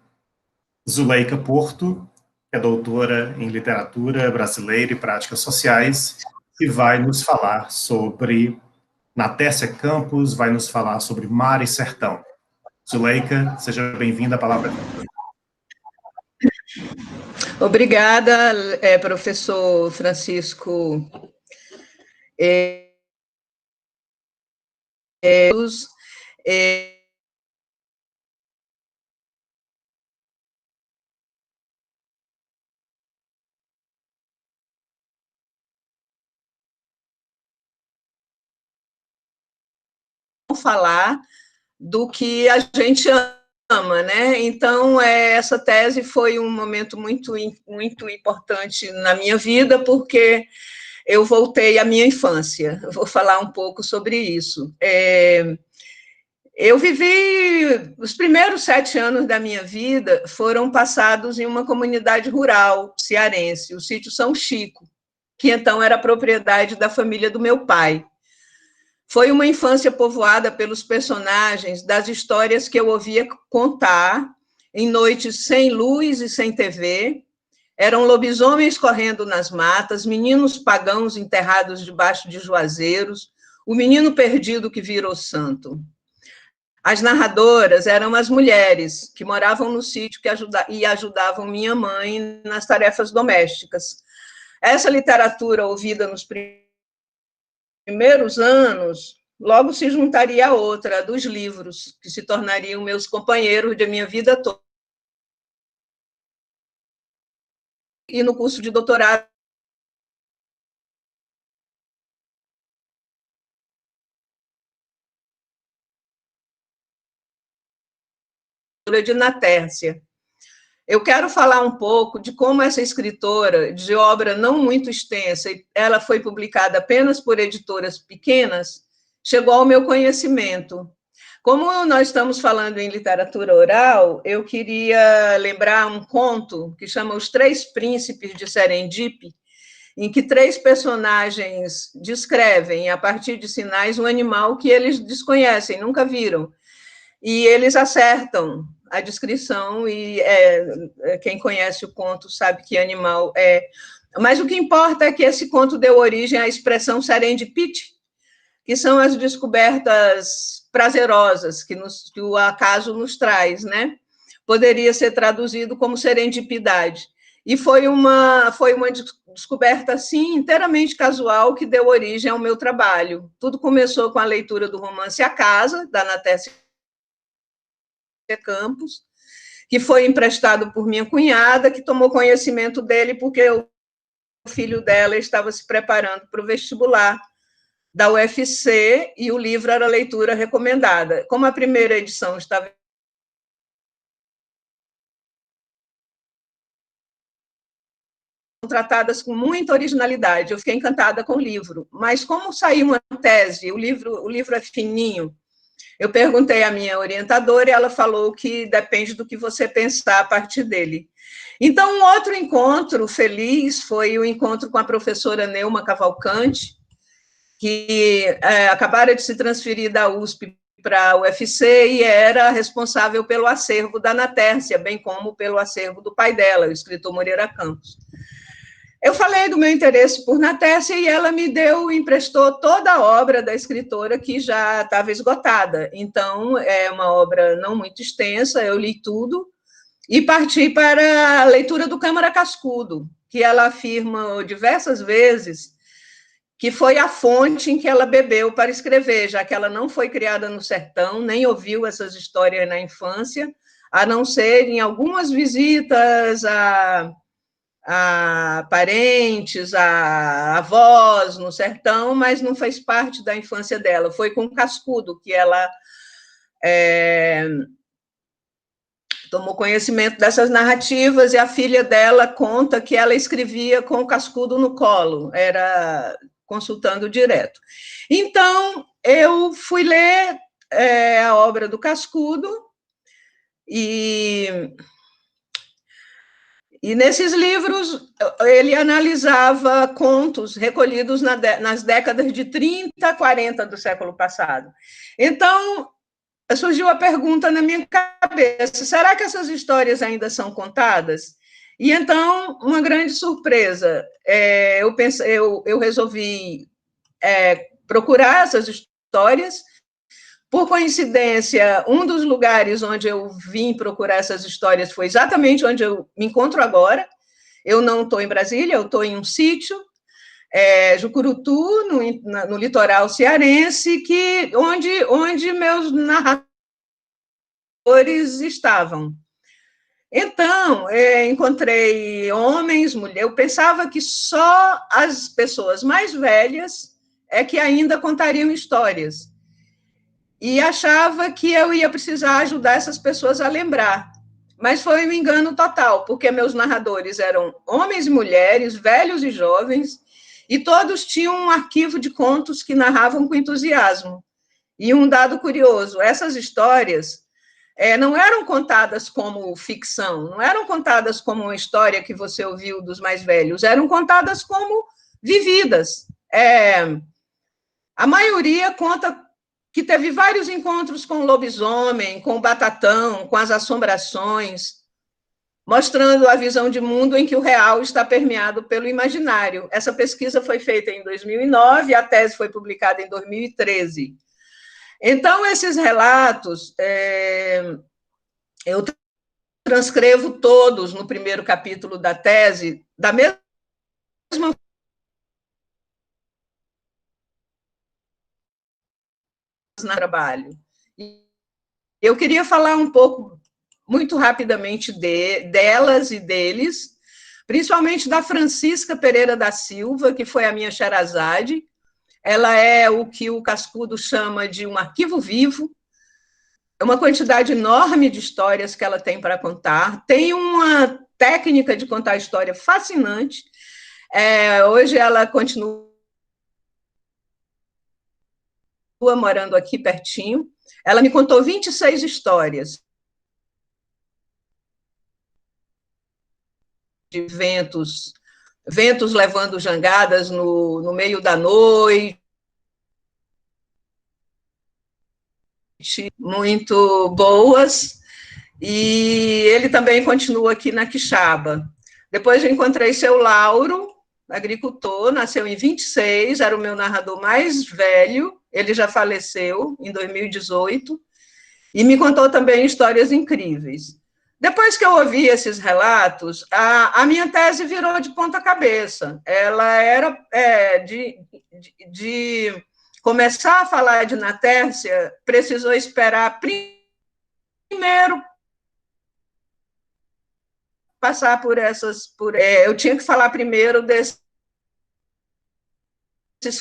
Zuleika Porto, que é doutora em literatura brasileira e práticas sociais, e vai nos falar sobre Natécia Campos, vai nos falar sobre Mar e Sertão. Zuleika, seja bem-vinda, a palavra. Obrigada, professor Francisco. Falar do que a gente ama, né? Então, essa tese foi um momento muito, muito importante na minha vida, porque eu voltei à minha infância. Eu vou falar um pouco sobre isso. Eu vivi, os primeiros 7 anos da minha vida foram passados em uma comunidade rural cearense, o sítio São Chico, que então era propriedade da família do meu pai. Foi uma infância povoada pelos personagens das histórias que eu ouvia contar em noites sem luz e sem TV. Eram lobisomens correndo nas matas, meninos pagãos enterrados debaixo de juazeiros, o menino perdido que virou santo. As narradoras eram as mulheres que moravam no sítio e ajudavam minha mãe nas tarefas domésticas. Essa literatura ouvida nos primeiros anos, logo se juntaria a outra, a dos livros, que se tornariam meus companheiros de minha vida toda. E no curso de doutorado, de Natércia. Eu quero falar um pouco de como essa escritora, de obra não muito extensa, ela foi publicada apenas por editoras pequenas, chegou ao meu conhecimento. Como nós estamos falando em literatura oral, eu queria lembrar um conto que chama Os Três Príncipes de Serendip, em que 3 personagens descrevem, a partir de sinais, um animal que eles desconhecem, nunca viram. E eles acertam a descrição, e quem conhece o conto sabe que animal é. Mas o que importa é que esse conto deu origem à expressão serendipity, que são as descobertas prazerosas que o acaso nos traz, né? Poderia ser traduzido como serendipidade. E foi uma descoberta, assim, inteiramente casual, que deu origem ao meu trabalho. Tudo começou com a leitura do romance A Casa, da Natércia Campos, que foi emprestado por minha cunhada, que tomou conhecimento dele porque o filho dela estava se preparando para o vestibular da UFC, e o livro era leitura recomendada. Como a primeira edição estava tratadas com muita originalidade, eu fiquei encantada com o livro. Mas como saiu uma tese, o livro é fininho, eu perguntei à minha orientadora e ela falou que depende do que você pensar a partir dele. Então, um outro encontro feliz foi o encontro com a professora Neuma Cavalcante, que acabara de se transferir da USP para a UFC e era responsável pelo acervo da Natércia, bem como pelo acervo do pai dela, o escritor Moreira Campos. Eu falei do meu interesse por Natércia e ela emprestou toda a obra da escritora, que já estava esgotada. Então, é uma obra não muito extensa, eu li tudo e parti para a leitura do Câmara Cascudo, que ela afirma diversas vezes que foi a fonte em que ela bebeu para escrever, já que ela não foi criada no sertão, nem ouviu essas histórias na infância, a não ser em algumas visitas a parentes, a avós no sertão, mas não fez parte da infância dela. Foi com o Cascudo que ela tomou conhecimento dessas narrativas, e a filha dela conta que ela escrevia com o Cascudo no colo, era consultando direto. Então, eu fui ler a obra do Cascudo, e nesses livros ele analisava contos recolhidos nas décadas de 30, 40 do século passado. Então, surgiu a pergunta na minha cabeça: será que essas histórias ainda são contadas? E então, uma grande surpresa, eu resolvi procurar essas histórias. Por coincidência, um dos lugares onde eu vim procurar essas histórias foi exatamente onde eu me encontro agora. Eu não estou em Brasília, eu estou em um sítio, Jucurutu, no litoral cearense, onde meus narradores estavam. Então, encontrei homens, mulheres. Eu pensava que só as pessoas mais velhas é que ainda contariam histórias. E achava que eu ia precisar ajudar essas pessoas a lembrar. Mas foi um engano total, porque meus narradores eram homens e mulheres, velhos e jovens, e todos tinham um arquivo de contos que narravam com entusiasmo. E um dado curioso: essas histórias não eram contadas como ficção, não eram contadas como uma história que você ouviu dos mais velhos, eram contadas como vividas. A maioria conta que teve vários encontros com o lobisomem, com o batatão, com as assombrações, mostrando a visão de mundo em que o real está permeado pelo imaginário. Essa pesquisa foi feita em 2009, a tese foi publicada em 2013. Então, esses relatos, eu transcrevo todos no primeiro capítulo da tese, da mesma no trabalho. Eu queria falar um pouco, muito rapidamente, delas e deles, principalmente da Francisca Pereira da Silva, que foi a minha Sherazade. Ela é o que o Cascudo chama de um arquivo vivo, uma quantidade enorme de histórias que ela tem para contar, tem uma técnica de contar história fascinante. Hoje ela continua morando aqui pertinho. Ela me contou 26 histórias de ventos levando jangadas no meio da noite, muito boas. E ele também continua aqui na Quixaba. Depois eu encontrei seu Lauro, agricultor, nasceu em 26, era o meu narrador mais velho, ele já faleceu em 2018, e me contou também histórias incríveis. Depois que eu ouvi esses relatos, a minha tese virou de ponta cabeça. Ela era de começar a falar de Natércia, precisou esperar primeiro passar por essas. Eu tinha que falar primeiro desses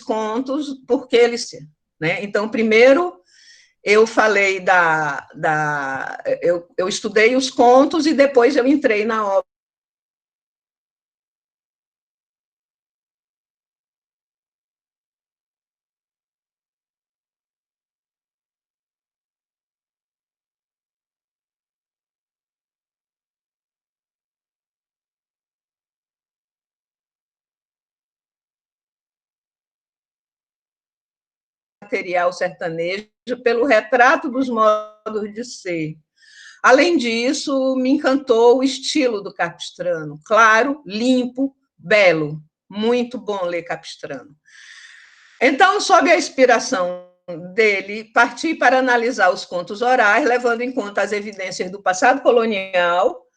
contos, porque eles. Né? Então, primeiro eu falei eu estudei os contos e depois eu entrei na obra material sertanejo pelo retrato dos modos de ser. Além disso, me encantou o estilo do Capistrano, claro, limpo, belo, muito bom ler Capistrano. Então, sob a inspiração dele, parti para analisar os contos orais, levando em conta as evidências do passado colonial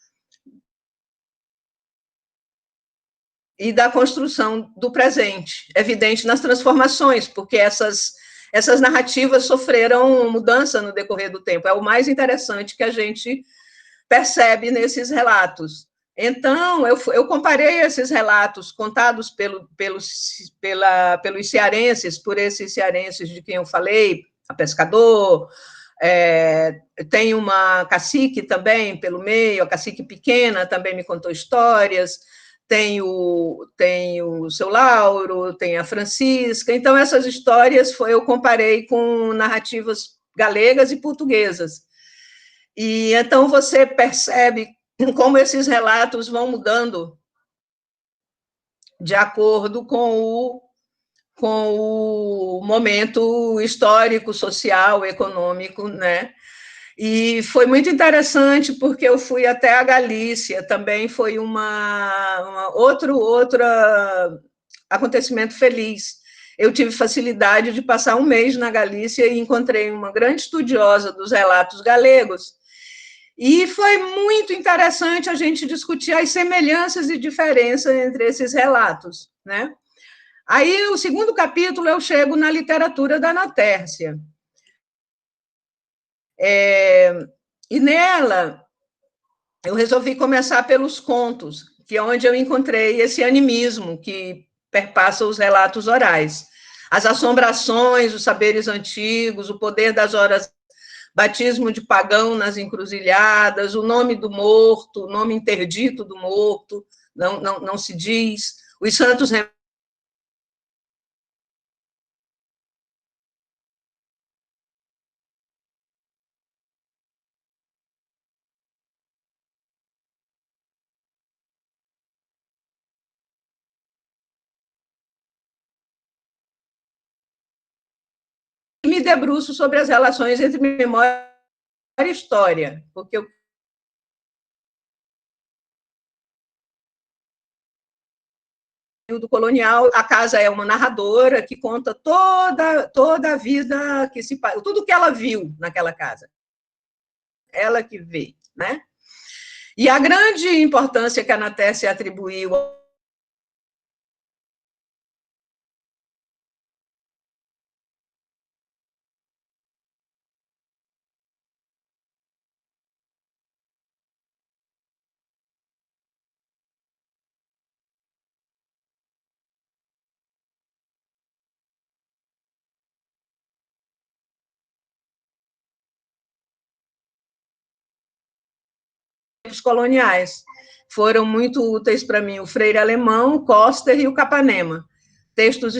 e da construção do presente, evidente nas transformações, porque essas narrativas sofreram mudança no decorrer do tempo. É o mais interessante que a gente percebe nesses relatos. Então, eu comparei esses relatos contados pelos cearenses, por esses cearenses de quem eu falei, a Pescador, tem uma cacique também pelo meio, a cacique pequena também me contou histórias, tem o seu Lauro, tem a Francisca. Então, essas histórias eu comparei com narrativas galegas e portuguesas. E então você percebe como esses relatos vão mudando de acordo com o momento histórico, social, econômico, né? E foi muito interessante porque eu fui até a Galícia, também foi outro acontecimento feliz. Eu tive facilidade de passar um mês na Galícia e encontrei uma grande estudiosa dos relatos galegos. E foi muito interessante a gente discutir as semelhanças e diferenças entre esses relatos, né? Aí, o segundo capítulo, eu chego na literatura da Natércia. E nela, eu resolvi começar pelos contos, que é onde eu encontrei esse animismo que perpassa os relatos orais. As assombrações, os saberes antigos, o poder das horas, batismo de pagão nas encruzilhadas, o nome do morto, o nome interdito do morto, não se diz, os santos me debruço sobre as relações entre memória e história, porque eu período colonial, a casa é uma narradora que conta toda a vida que se passa, tudo que ela viu naquela casa. Ela que vê, né? E a grande importância que a Natércia atribuiu coloniais. Foram muito úteis para mim o Freire Alemão, o Coster e o Capanema, textos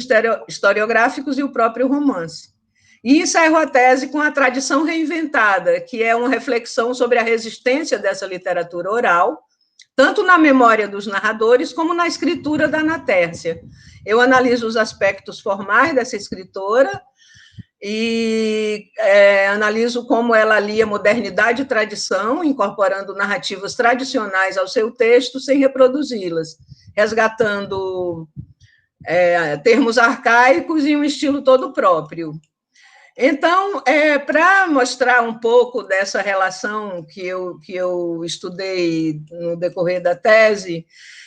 historiográficos e o próprio romance. E encerro a tese com a tradição reinventada, que é uma reflexão sobre a resistência dessa literatura oral, tanto na memória dos narradores como na escritura da Ana Tércia. Eu analiso os aspectos formais dessa escritora e analiso como ela lia modernidade e tradição, incorporando narrativas tradicionais ao seu texto sem reproduzi-las, resgatando termos arcaicos e um estilo todo próprio. Então, para mostrar um pouco dessa relação que eu estudei no decorrer da tese,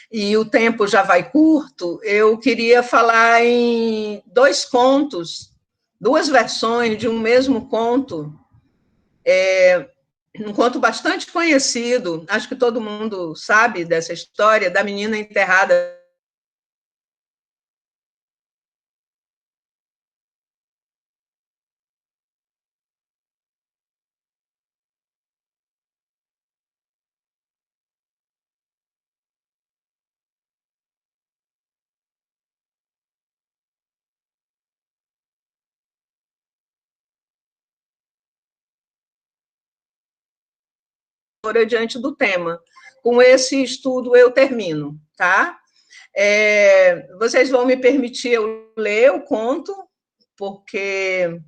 e o tempo já vai curto, eu queria falar em dois contos, duas versões de um mesmo conto, um conto bastante conhecido, acho que todo mundo sabe dessa história, da menina enterrada diante do tema. Com esse estudo eu termino, tá? Vocês vão me permitir eu ler o conto, porque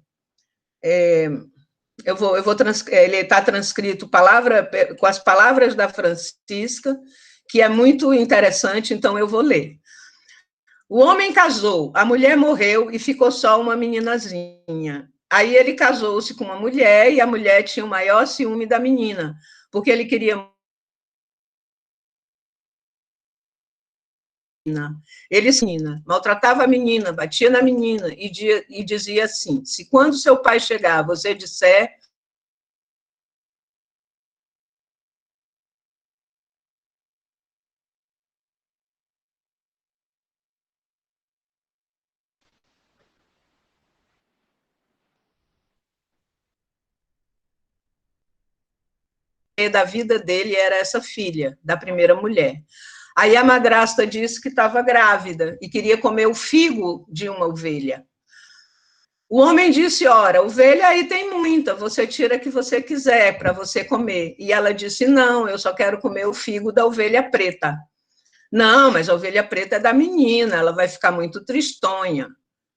ele está transcrito com as palavras da Francisca, que é muito interessante, então eu vou ler. O homem casou, a mulher morreu e ficou só uma meninazinha. Aí ele casou-se com uma mulher e a mulher tinha o maior ciúme da menina, porque ele queria. Ele maltratava a menina, batia na menina e dizia assim: se quando seu pai chegar, você disser. Da vida dele era essa filha, da primeira mulher. Aí a madrasta disse que estava grávida e queria comer o figo de uma ovelha. O homem disse: ora, ovelha aí tem muita, você tira a que você quiser para você comer. E ela disse: não, eu só quero comer o figo da ovelha preta. Não, mas a ovelha preta é da menina, ela vai ficar muito tristonha.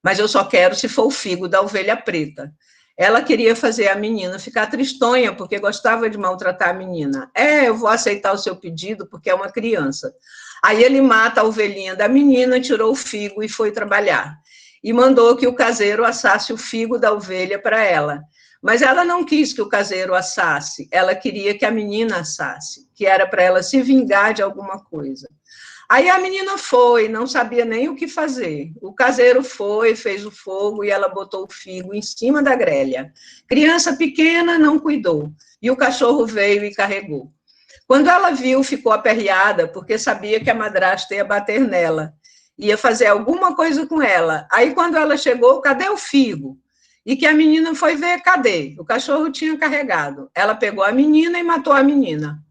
Mas eu só quero se for o figo da ovelha preta. Ela queria fazer a menina ficar tristonha, porque gostava de maltratar a menina. Eu vou aceitar o seu pedido, porque é uma criança. Aí ele mata a ovelhinha da menina, tirou o figo e foi trabalhar. E mandou que o caseiro assasse o figo da ovelha para ela. Mas ela não quis que o caseiro assasse, ela queria que a menina assasse, que era para ela se vingar de alguma coisa. Aí a menina foi, não sabia nem o que fazer. O caseiro foi, fez o fogo e ela botou o figo em cima da grelha. Criança pequena não cuidou, e o cachorro veio e carregou. Quando ela viu, ficou aperreada, porque sabia que a madrasta ia bater nela, ia fazer alguma coisa com ela. Aí quando ela chegou, cadê o figo? E que a menina foi ver, cadê? O cachorro tinha carregado. Ela pegou a menina e matou a menina.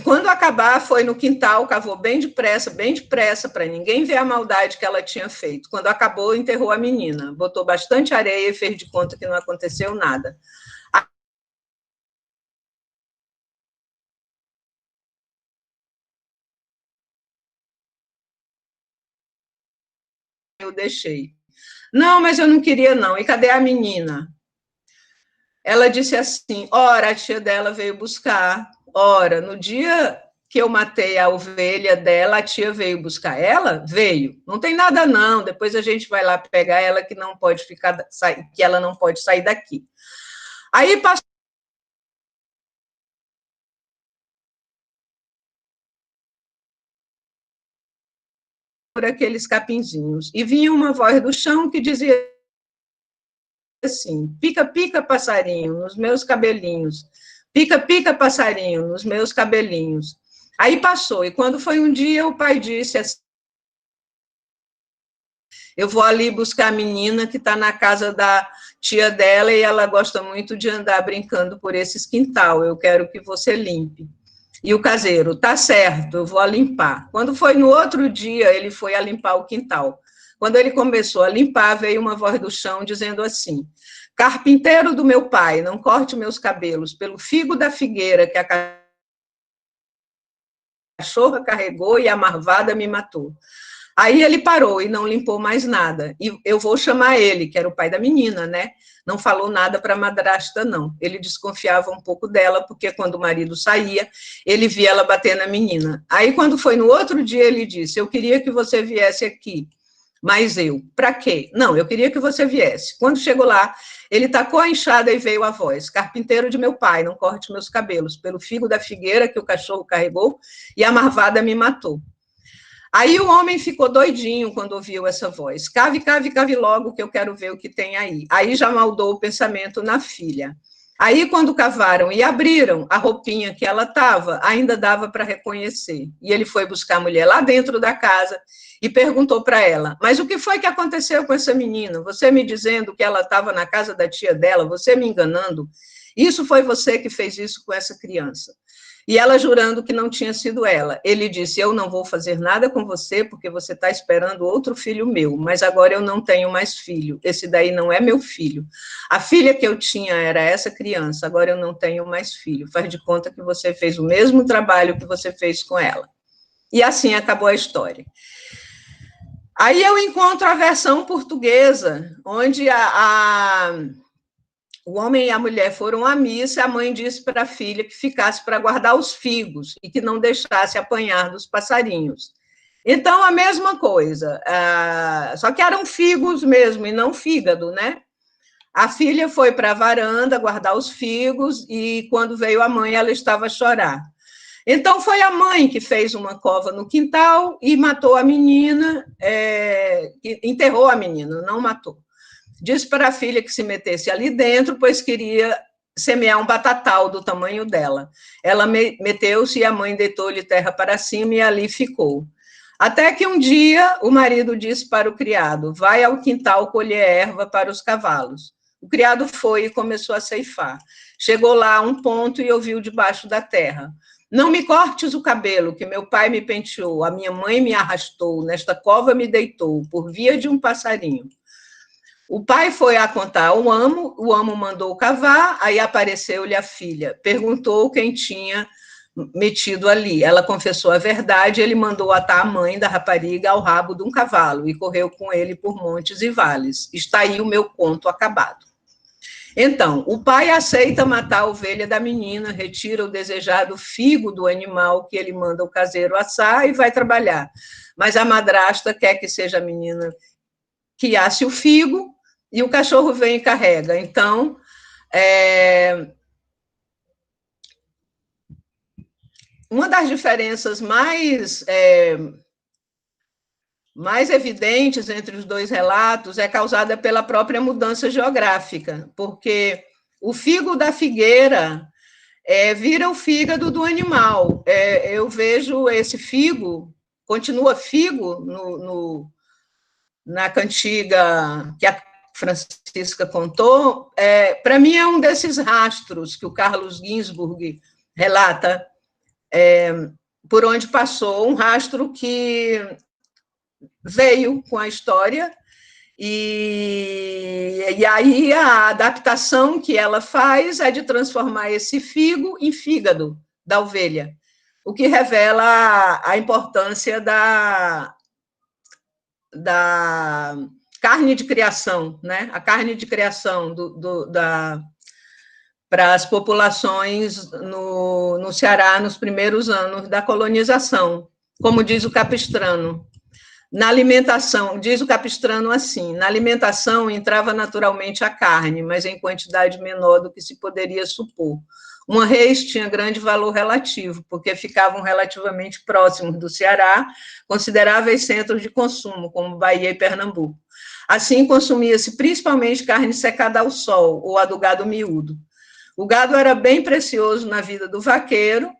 Quando acabar, foi no quintal, cavou bem depressa, para ninguém ver a maldade que ela tinha feito. Quando acabou, enterrou a menina, botou bastante areia e fez de conta que não aconteceu nada. Eu deixei. Não, mas eu não queria, não. E cadê a menina? Ela disse assim: ora, a tia dela veio buscar. Ora, no dia que eu matei a ovelha dela, a tia veio buscar ela? Veio. Não tem nada, não. Depois a gente vai lá pegar ela, que não pode que ela não pode sair daqui. Aí passou por aqueles capinzinhos. E vinha uma voz do chão que dizia assim: pica, pica, passarinho, nos meus cabelinhos. Pica, pica, passarinho, nos meus cabelinhos. Aí passou, e quando foi um dia, o pai disse assim: eu vou ali buscar a menina que está na casa da tia dela e ela gosta muito de andar brincando por esses quintal, eu quero que você limpe. E o caseiro, tá certo, eu vou limpar. Quando foi no outro dia, ele foi a limpar o quintal. Quando ele começou a limpar, veio uma voz do chão dizendo assim: carpinteiro do meu pai, não corte meus cabelos, pelo figo da figueira que a cachorra carregou e a marvada me matou. Aí ele parou e não limpou mais nada. E eu vou chamar ele, que era o pai da menina, né? Não falou nada para a madrasta, não. Ele desconfiava um pouco dela, porque quando o marido saía, ele via ela bater na menina. Aí, quando foi no outro dia, ele disse: eu queria que você viesse aqui. Mas eu, para quê? Não, eu queria que você viesse. Quando chegou lá, ele tacou a enxada e veio a voz: carpinteiro de meu pai, não corte meus cabelos, pelo figo da figueira que o cachorro carregou e a marvada me matou. Aí o homem ficou doidinho quando ouviu essa voz. Cave, cave, cave logo, que eu quero ver o que tem aí. Aí já maldou o pensamento na filha. Aí, quando cavaram e abriram a roupinha que ela estava, ainda dava para reconhecer. E ele foi buscar a mulher lá dentro da casa e perguntou para ela: mas o que foi que aconteceu com essa menina? Você me dizendo que ela estava na casa da tia dela, você me enganando? Isso foi você que fez isso com essa criança. E ela jurando que não tinha sido ela. Ele disse: eu não vou fazer nada com você, porque você está esperando outro filho meu, mas agora eu não tenho mais filho, esse daí não é meu filho. A filha que eu tinha era essa criança, agora eu não tenho mais filho. Faz de conta que você fez o mesmo trabalho que você fez com ela. E assim acabou a história. Aí eu encontro a versão portuguesa, onde o homem e a mulher foram à missa e a mãe disse para a filha que ficasse para guardar os figos e que não deixasse apanhar dos passarinhos. Então, a mesma coisa, só que eram figos mesmo e não fígado, né? A filha foi para a varanda guardar os figos e, quando veio a mãe, ela estava a chorar. Então, foi a mãe que fez uma cova no quintal e matou a menina, enterrou a menina, não matou. Disse para a filha que se metesse ali dentro, pois queria semear um batatal do tamanho dela. Ela meteu-se e a mãe deitou-lhe terra para cima e ali ficou. Até que um dia o marido disse para o criado: vai ao quintal colher erva para os cavalos. O criado foi e começou a ceifar. Chegou lá a um ponto e ouviu debaixo da terra: não me cortes o cabelo, que meu pai me penteou, a minha mãe me arrastou, nesta cova me deitou, por via de um passarinho. O pai foi a contar ao amo, o amo mandou cavar, aí apareceu-lhe a filha, perguntou quem tinha metido ali. Ela confessou a verdade, ele mandou atar a mãe da rapariga ao rabo de um cavalo e correu com ele por montes e vales. Está aí o meu conto acabado. Então, o pai aceita matar a ovelha da menina, retira o desejado figo do animal que ele manda o caseiro assar e vai trabalhar. Mas a madrasta quer que seja a menina que asse o figo, e o cachorro vem e carrega. Então, uma das diferenças mais evidentes entre os dois relatos é causada pela própria mudança geográfica, porque o figo da figueira vira o fígado do animal. Eu vejo esse figo, continua figo na cantiga que a Francisca contou, para mim é um desses rastros que o Carlos Ginzburg relata, por onde passou, um rastro que veio com a história, e aí a adaptação que ela faz é de transformar esse figo em fígado da ovelha, o que revela a importância da carne de criação, né? A carne de criação para as populações no Ceará nos primeiros anos da colonização, como diz o Capistrano. Na alimentação, diz o Capistrano assim: na alimentação entrava naturalmente a carne, mas em quantidade menor do que se poderia supor. Uma res tinha grande valor relativo, porque ficavam relativamente próximos do Ceará, consideráveis centros de consumo, como Bahia e Pernambuco. Assim, consumia-se principalmente carne secada ao sol, ou a do gado miúdo. O gado era bem precioso na vida do vaqueiro,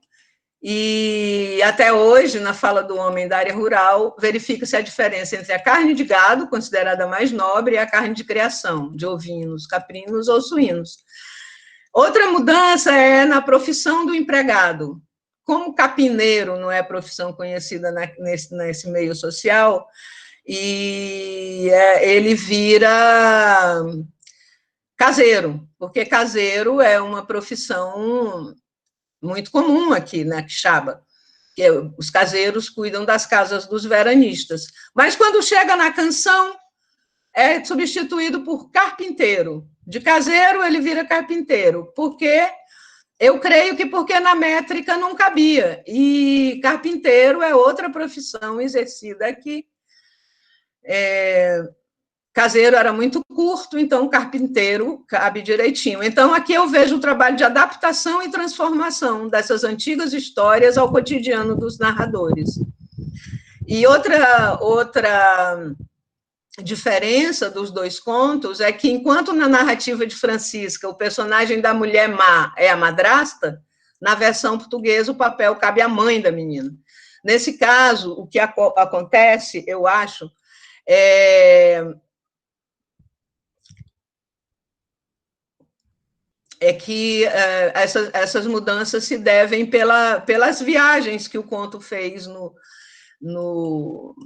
E até hoje, na fala do homem da área rural, verifica-se a diferença entre a carne de gado, considerada mais nobre, e a carne de criação, de ovinos, caprinos ou suínos. Outra mudança é na profissão do empregado. Como capineiro não é profissão conhecida nesse meio social, e ele vira caseiro, porque caseiro é uma profissão muito comum aqui na Quixaba, que os caseiros cuidam das casas dos veranistas. Mas quando chega na canção, é substituído por carpinteiro. De caseiro, ele vira carpinteiro, porque eu creio que porque na métrica não cabia. E carpinteiro é outra profissão exercida aqui. Caseiro era muito curto, então carpinteiro cabe direitinho. Então, aqui eu vejo o trabalho de adaptação e transformação dessas antigas histórias ao cotidiano dos narradores. E outra diferença dos dois contos é que, enquanto na narrativa de Francisca o personagem da mulher má é a madrasta, na versão portuguesa o papel cabe à mãe da menina. Nesse caso, o que acontece, eu acho, é que essas mudanças se devem pelas viagens que o conto fez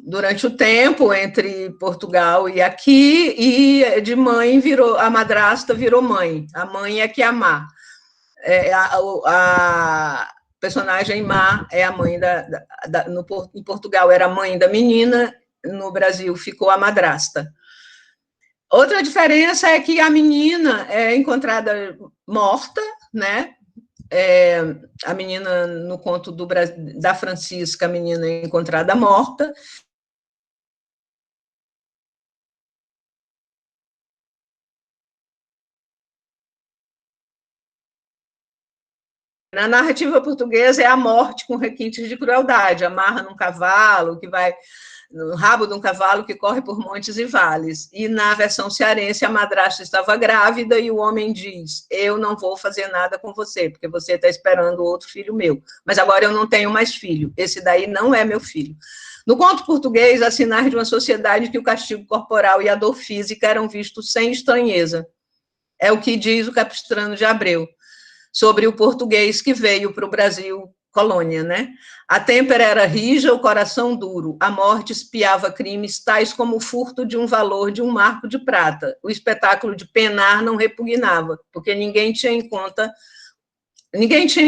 durante o tempo entre Portugal e aqui, e de mãe a madrasta virou mãe, a mãe é que é a má. A personagem má é a mãe em Portugal era a mãe da menina, no Brasil ficou a madrasta. Outra diferença é que a menina é encontrada morta, né? A menina, no conto da Francisca, a menina é encontrada morta. Na narrativa portuguesa é a morte com requintes de crueldade, amarra num cavalo, que vai no rabo de um cavalo que corre por montes e vales. E na versão cearense, a madrasta estava grávida e o homem diz: eu não vou fazer nada com você, porque você está esperando outro filho meu. Mas agora eu não tenho mais filho. Esse daí não é meu filho. No conto português, há sinais de uma sociedade que o castigo corporal e a dor física eram vistos sem estranheza. É o que diz o Capistrano de Abreu sobre o português que veio para o Brasil colônia, né? A têmpera era rija, o coração duro. A morte espiava crimes tais como o furto de um valor de um marco de prata. O espetáculo de penar não repugnava, porque ninguém tinha em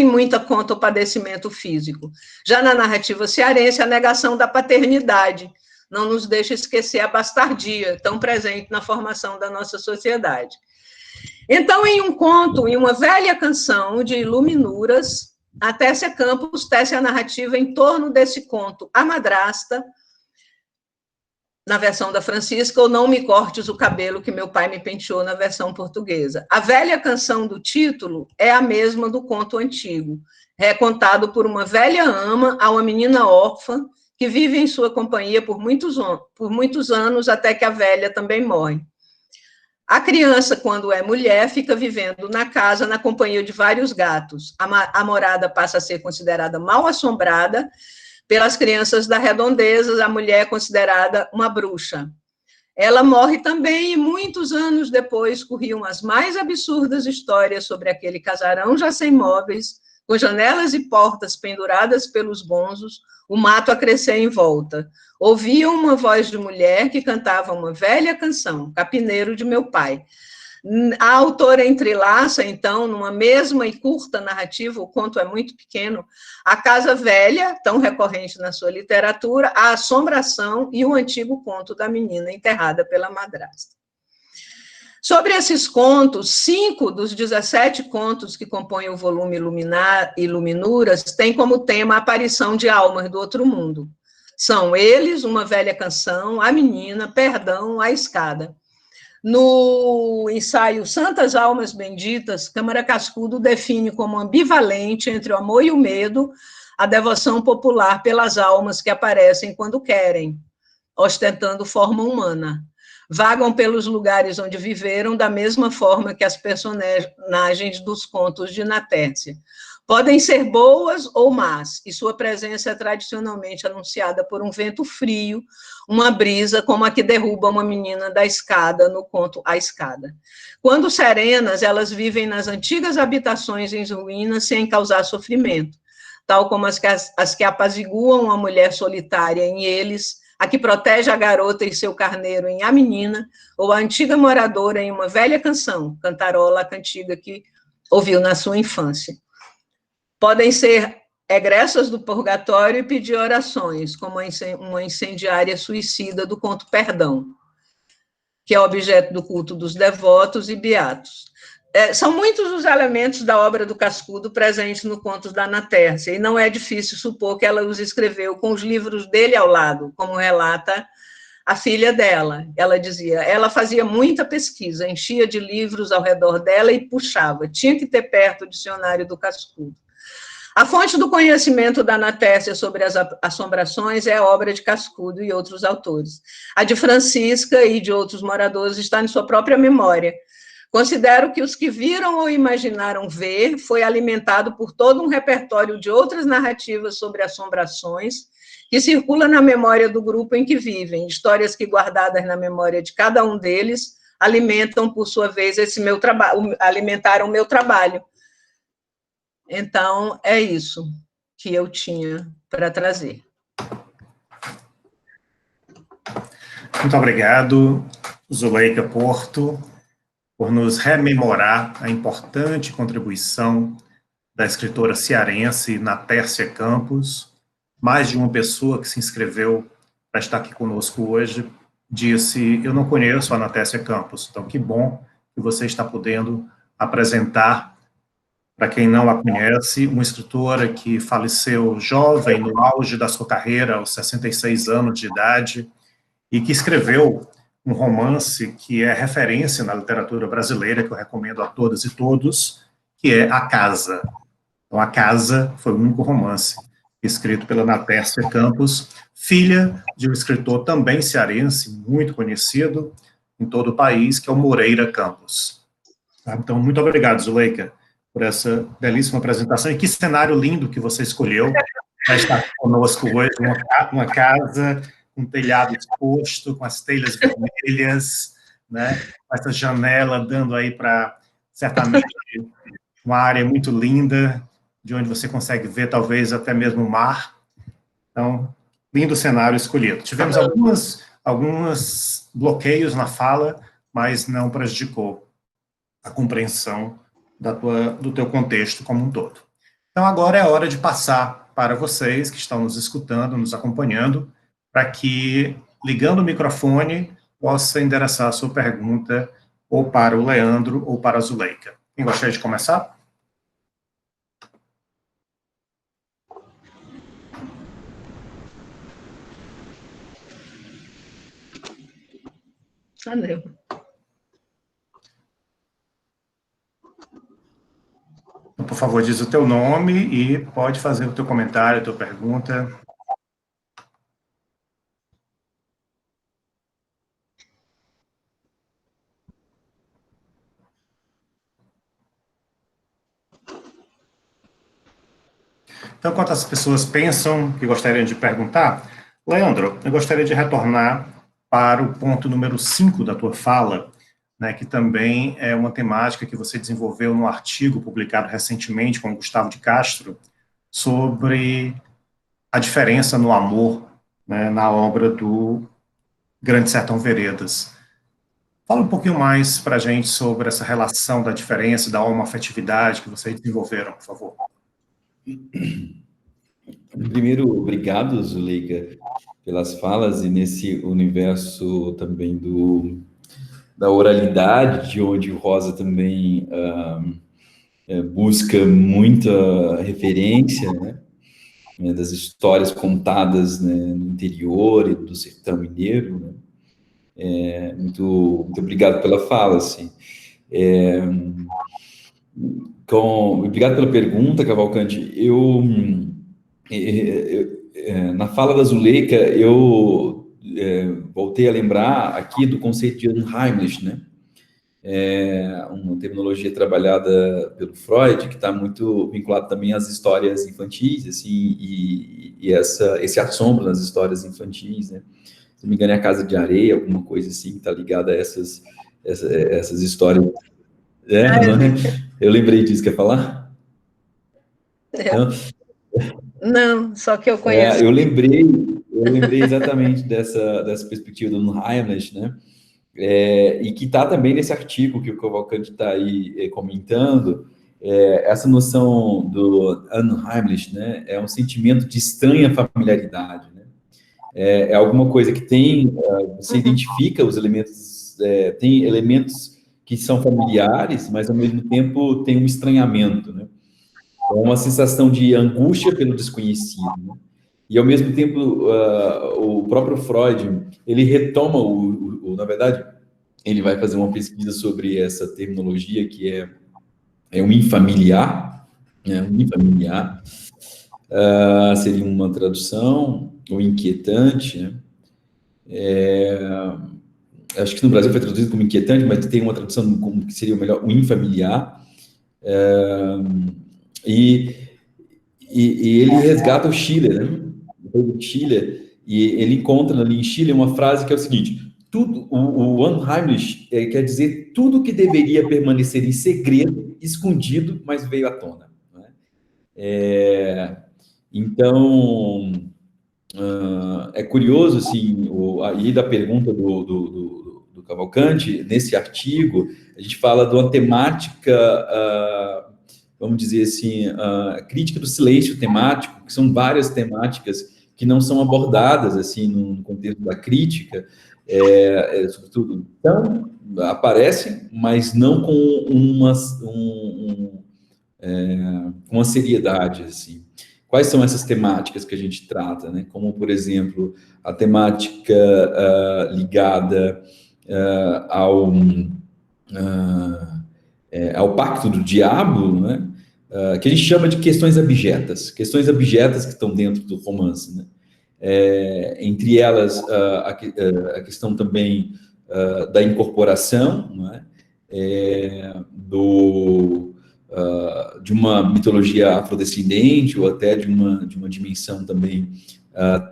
muita conta o padecimento físico. Já na narrativa cearense, a negação da paternidade não nos deixa esquecer a bastardia, tão presente na formação da nossa sociedade. Então, em um conto, em uma velha canção de Iluminuras, a Tessia Campos tece a narrativa em torno desse conto, A Madrasta, na versão da Francisca, ou Não Me Cortes o Cabelo que Meu Pai Me Penteou, na versão portuguesa. A velha canção do título é a mesma do conto antigo, recontado por uma velha ama a uma menina órfã que vive em sua companhia por muitos anos, até que a velha também morre. A criança, quando é mulher, fica vivendo na casa na companhia de vários gatos. A morada passa a ser considerada mal assombrada pelas crianças da redondeza, a mulher é considerada uma bruxa. Ela morre também e muitos anos depois corriam as mais absurdas histórias sobre aquele casarão já sem móveis, com janelas e portas penduradas pelos bonzos, o mato a crescer em volta. Ouviam uma voz de mulher que cantava uma velha canção, Capineiro de Meu Pai. A autora entrelaça, então, numa mesma e curta narrativa, o conto é muito pequeno, a casa velha, tão recorrente na sua literatura, a assombração e o antigo conto da menina enterrada pela madrasta. Sobre esses contos, 5 dos 17 contos que compõem o volume Iluminuras têm como tema a aparição de almas do outro mundo. São eles, Uma Velha Canção, A Menina, Perdão, A Escada. No ensaio Santas Almas Benditas, Câmara Cascudo define como ambivalente entre o amor e o medo a devoção popular pelas almas que aparecem quando querem, ostentando forma humana. Vagam pelos lugares onde viveram da mesma forma que as personagens dos contos de Natércia. Podem ser boas ou más, e sua presença é tradicionalmente anunciada por um vento frio, uma brisa como a que derruba uma menina da escada no conto A Escada. Quando serenas, elas vivem nas antigas habitações em ruínas sem causar sofrimento, tal como as que apaziguam a mulher solitária em Eles, a que protege a garota e seu carneiro em A Menina, ou a antiga moradora em uma velha canção, cantarola a cantiga que ouviu na sua infância. Podem ser egressas do purgatório e pedir orações, como uma incendiária suicida do conto Perdão, que é objeto do culto dos devotos e beatos. São muitos os elementos da obra do Cascudo presentes no Contos da Ana Tércia, e não é difícil supor que ela os escreveu com os livros dele ao lado, como relata a filha dela. Ela dizia, ela fazia muita pesquisa, enchia de livros ao redor dela e puxava, tinha que ter perto o dicionário do Cascudo. A fonte do conhecimento da Ana Tércia sobre as assombrações é a obra de Cascudo e outros autores. A de Francisca e de outros moradores está em sua própria memória. Considero que os que viram ou imaginaram ver foi alimentado por todo um repertório de outras narrativas sobre assombrações que circula na memória do grupo em que vivem, histórias que, guardadas na memória de cada um deles, alimentam, por sua vez, alimentaram o meu trabalho. Então, é isso que eu tinha para trazer. Muito obrigado, Zuleika Porto, por nos rememorar a importante contribuição da escritora cearense Natércia Campos. Mais de uma pessoa que se inscreveu para estar aqui conosco hoje disse, eu não conheço a Natércia Campos, então que bom que você está podendo apresentar. Para quem não a conhece, uma escritora que faleceu jovem, no auge da sua carreira, aos 66 anos de idade, e que escreveu um romance que é referência na literatura brasileira, que eu recomendo a todas e todos, que é A Casa. Então, A Casa foi o único romance escrito pela Natércia Campos, filha de um escritor também cearense, muito conhecido em todo o país, que é o Moreira Campos. Então, muito obrigado, Zuleika, por essa belíssima apresentação, e que cenário lindo que você escolheu para estar conosco hoje, uma casa com telhado exposto, com as telhas vermelhas, né, com essa janela dando aí para, certamente, uma área muito linda, de onde você consegue ver, talvez, até mesmo o mar. Então, lindo cenário escolhido. Tivemos alguns bloqueios na fala, mas não prejudicou a compreensão do teu contexto como um todo. Então, agora é hora de passar para vocês que estão nos escutando, nos acompanhando, para que, ligando o microfone, possa endereçar a sua pergunta ou para o Leandro ou para a Zuleika. Quem gostaria de começar? Valeu. Por favor, diz o teu nome e pode fazer o teu comentário, a tua pergunta. Então, enquanto as pessoas pensam que gostariam de perguntar, Leandro, eu gostaria de retornar para o ponto número 5 da tua fala, né, que também é uma temática que você desenvolveu num artigo publicado recentemente com o Gustavo de Castro, sobre a diferença no amor, né, na obra do Grande Sertão Veredas. Fala um pouquinho mais para a gente sobre essa relação da diferença, da homoafetividade que vocês desenvolveram, por favor. Primeiro, obrigado, Zuleika, pelas falas, e nesse universo também da oralidade, de onde o Rosa também busca muita referência, né, das histórias contadas, né, no interior e do sertão mineiro, né. Muito obrigado pela fala, assim. Obrigado pela pergunta, Cavalcante. Na fala da Zuleika, eu voltei a lembrar aqui do conceito de Unheimlich, né? uma terminologia trabalhada pelo Freud, que está muito vinculado também às histórias infantis, assim, esse assombro nas histórias infantis, né? Se não me engano, é a Casa de Areia, alguma coisa assim, que está ligada a essas histórias. Não é? Eu lembrei disso, quer falar? Não, só que eu conheço. Eu lembrei exatamente dessa perspectiva do Heimlich, né? E que está também nesse artigo que o Cavalcanti está aí comentando, essa noção do unheimlich, né? É um sentimento de estranha familiaridade, né? É alguma coisa que tem, você identifica os elementos, tem elementos que são familiares, mas ao mesmo tempo tem um estranhamento, né? É uma sensação de angústia pelo desconhecido, né? E ao mesmo tempo o próprio Freud, ele retoma na verdade, ele vai fazer uma pesquisa sobre essa terminologia que é um infamiliar, né? Um infamiliar, seria uma tradução, ou inquietante, né? Acho que no Brasil foi traduzido como inquietante, mas tem uma tradução como que seria o melhor, o infamiliar. E ele resgata o Schiller, né? O Schiller, e ele encontra ali em Schiller uma frase que é o seguinte: tudo, o unheimlich quer dizer tudo que deveria permanecer em segredo, escondido, mas veio à tona, né? Então, é curioso, assim, aí da pergunta do Cavalcanti, nesse artigo, a gente fala de uma temática, vamos dizer assim, a crítica do silêncio temático, que são várias temáticas que não são abordadas, assim, no contexto da crítica, sobretudo, então, aparecem, mas não com uma seriedade, assim. Quais são essas temáticas que a gente trata, né? Como, por exemplo, a temática ligada ao pacto do diabo, né? Que a gente chama de questões abjetas que estão dentro do romance, né? Entre elas, a questão também da incorporação, né? De uma mitologia afrodescendente ou até de uma dimensão também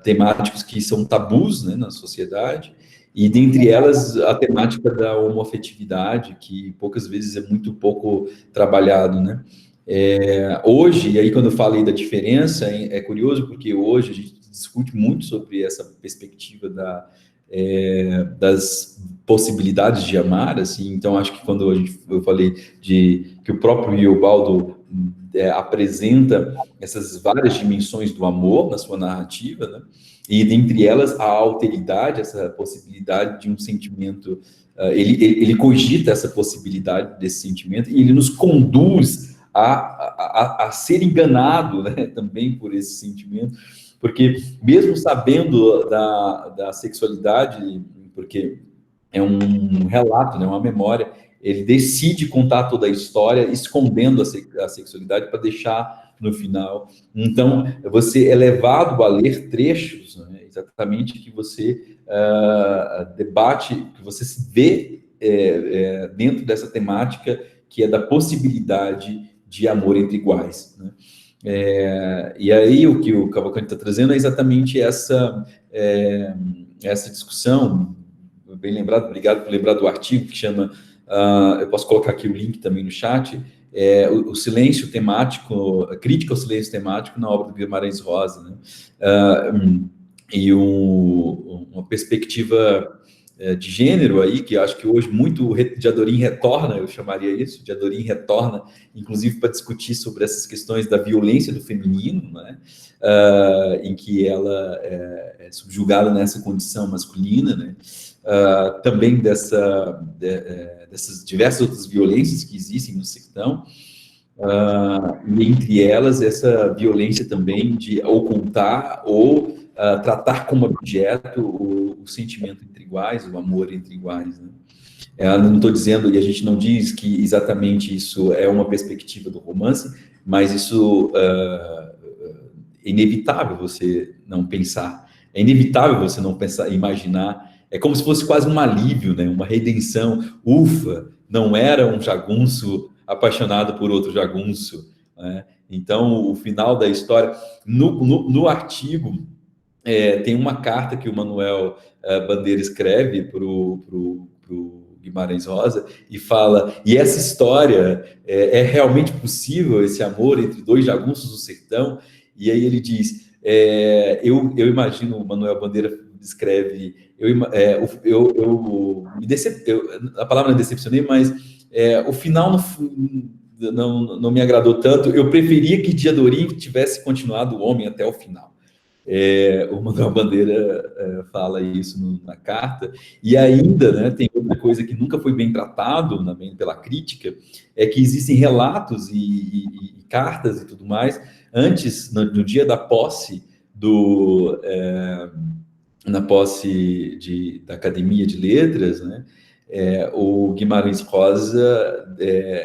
temáticos que são tabus, né, na sociedade, e dentre elas a temática da homoafetividade, que poucas vezes é muito pouco trabalhado, né? Hoje, e aí quando eu falei da diferença, é curioso porque hoje a gente discute muito sobre essa perspectiva das possibilidades de amar, assim. Então acho que quando eu falei que o próprio Iobaldo apresenta essas várias dimensões do amor na sua narrativa, né? E dentre elas a alteridade, essa possibilidade de um sentimento, ele cogita essa possibilidade desse sentimento e ele nos conduz a ser enganado, né, também por esse sentimento, porque mesmo sabendo da sexualidade, porque é um relato, né, uma memória, ele decide contar toda a história, escondendo a sexualidade para deixar no final. Então, você é levado a ler trechos, né, exatamente que você debate, que você se vê dentro dessa temática, que é da possibilidade de amor entre iguais, né? E aí o que o Cavalcanti está trazendo é exatamente essa discussão, bem lembrado, obrigado por lembrar do artigo, que chama, eu posso colocar aqui o link também no chat, o silêncio temático, a crítica ao silêncio temático na obra do Guimarães Rosa, né? E uma perspectiva de gênero aí, que eu acho que hoje muito de Adorim retorna, eu chamaria isso, de Adorim retorna, inclusive para discutir sobre essas questões da violência do feminino, né? Em que ela é subjugada nessa condição masculina, né? Também dessas diversas outras violências que existem no sertão, e entre elas essa violência também de ocultar ou tratar como objeto o sentimento entre iguais, o amor entre iguais, né? Não estou dizendo, e a gente não diz que exatamente isso é uma perspectiva do romance, mas isso é inevitável você não pensar, é inevitável você não pensar, imaginar É como se fosse quase um alívio, né? Uma redenção. Ufa, não era um jagunço apaixonado por outro jagunço, né? Então, o final da história... No artigo, tem uma carta que o Manuel Bandeira escreve para o Guimarães Rosa e fala, e essa história é realmente possível, esse amor entre dois jagunços do sertão? E aí ele diz, eu imagino, o Manuel Bandeira escreve, a palavra não é decepcionei, mas o final não me agradou tanto, eu preferia que Diadorim tivesse continuado o homem até o final. O Manuel Bandeira fala isso na carta, e ainda, né, tem outra coisa que nunca foi bem tratado pela crítica, é que existem relatos e cartas e tudo mais, antes, no dia da posse na posse da Academia de Letras, né, o Guimarães Rosa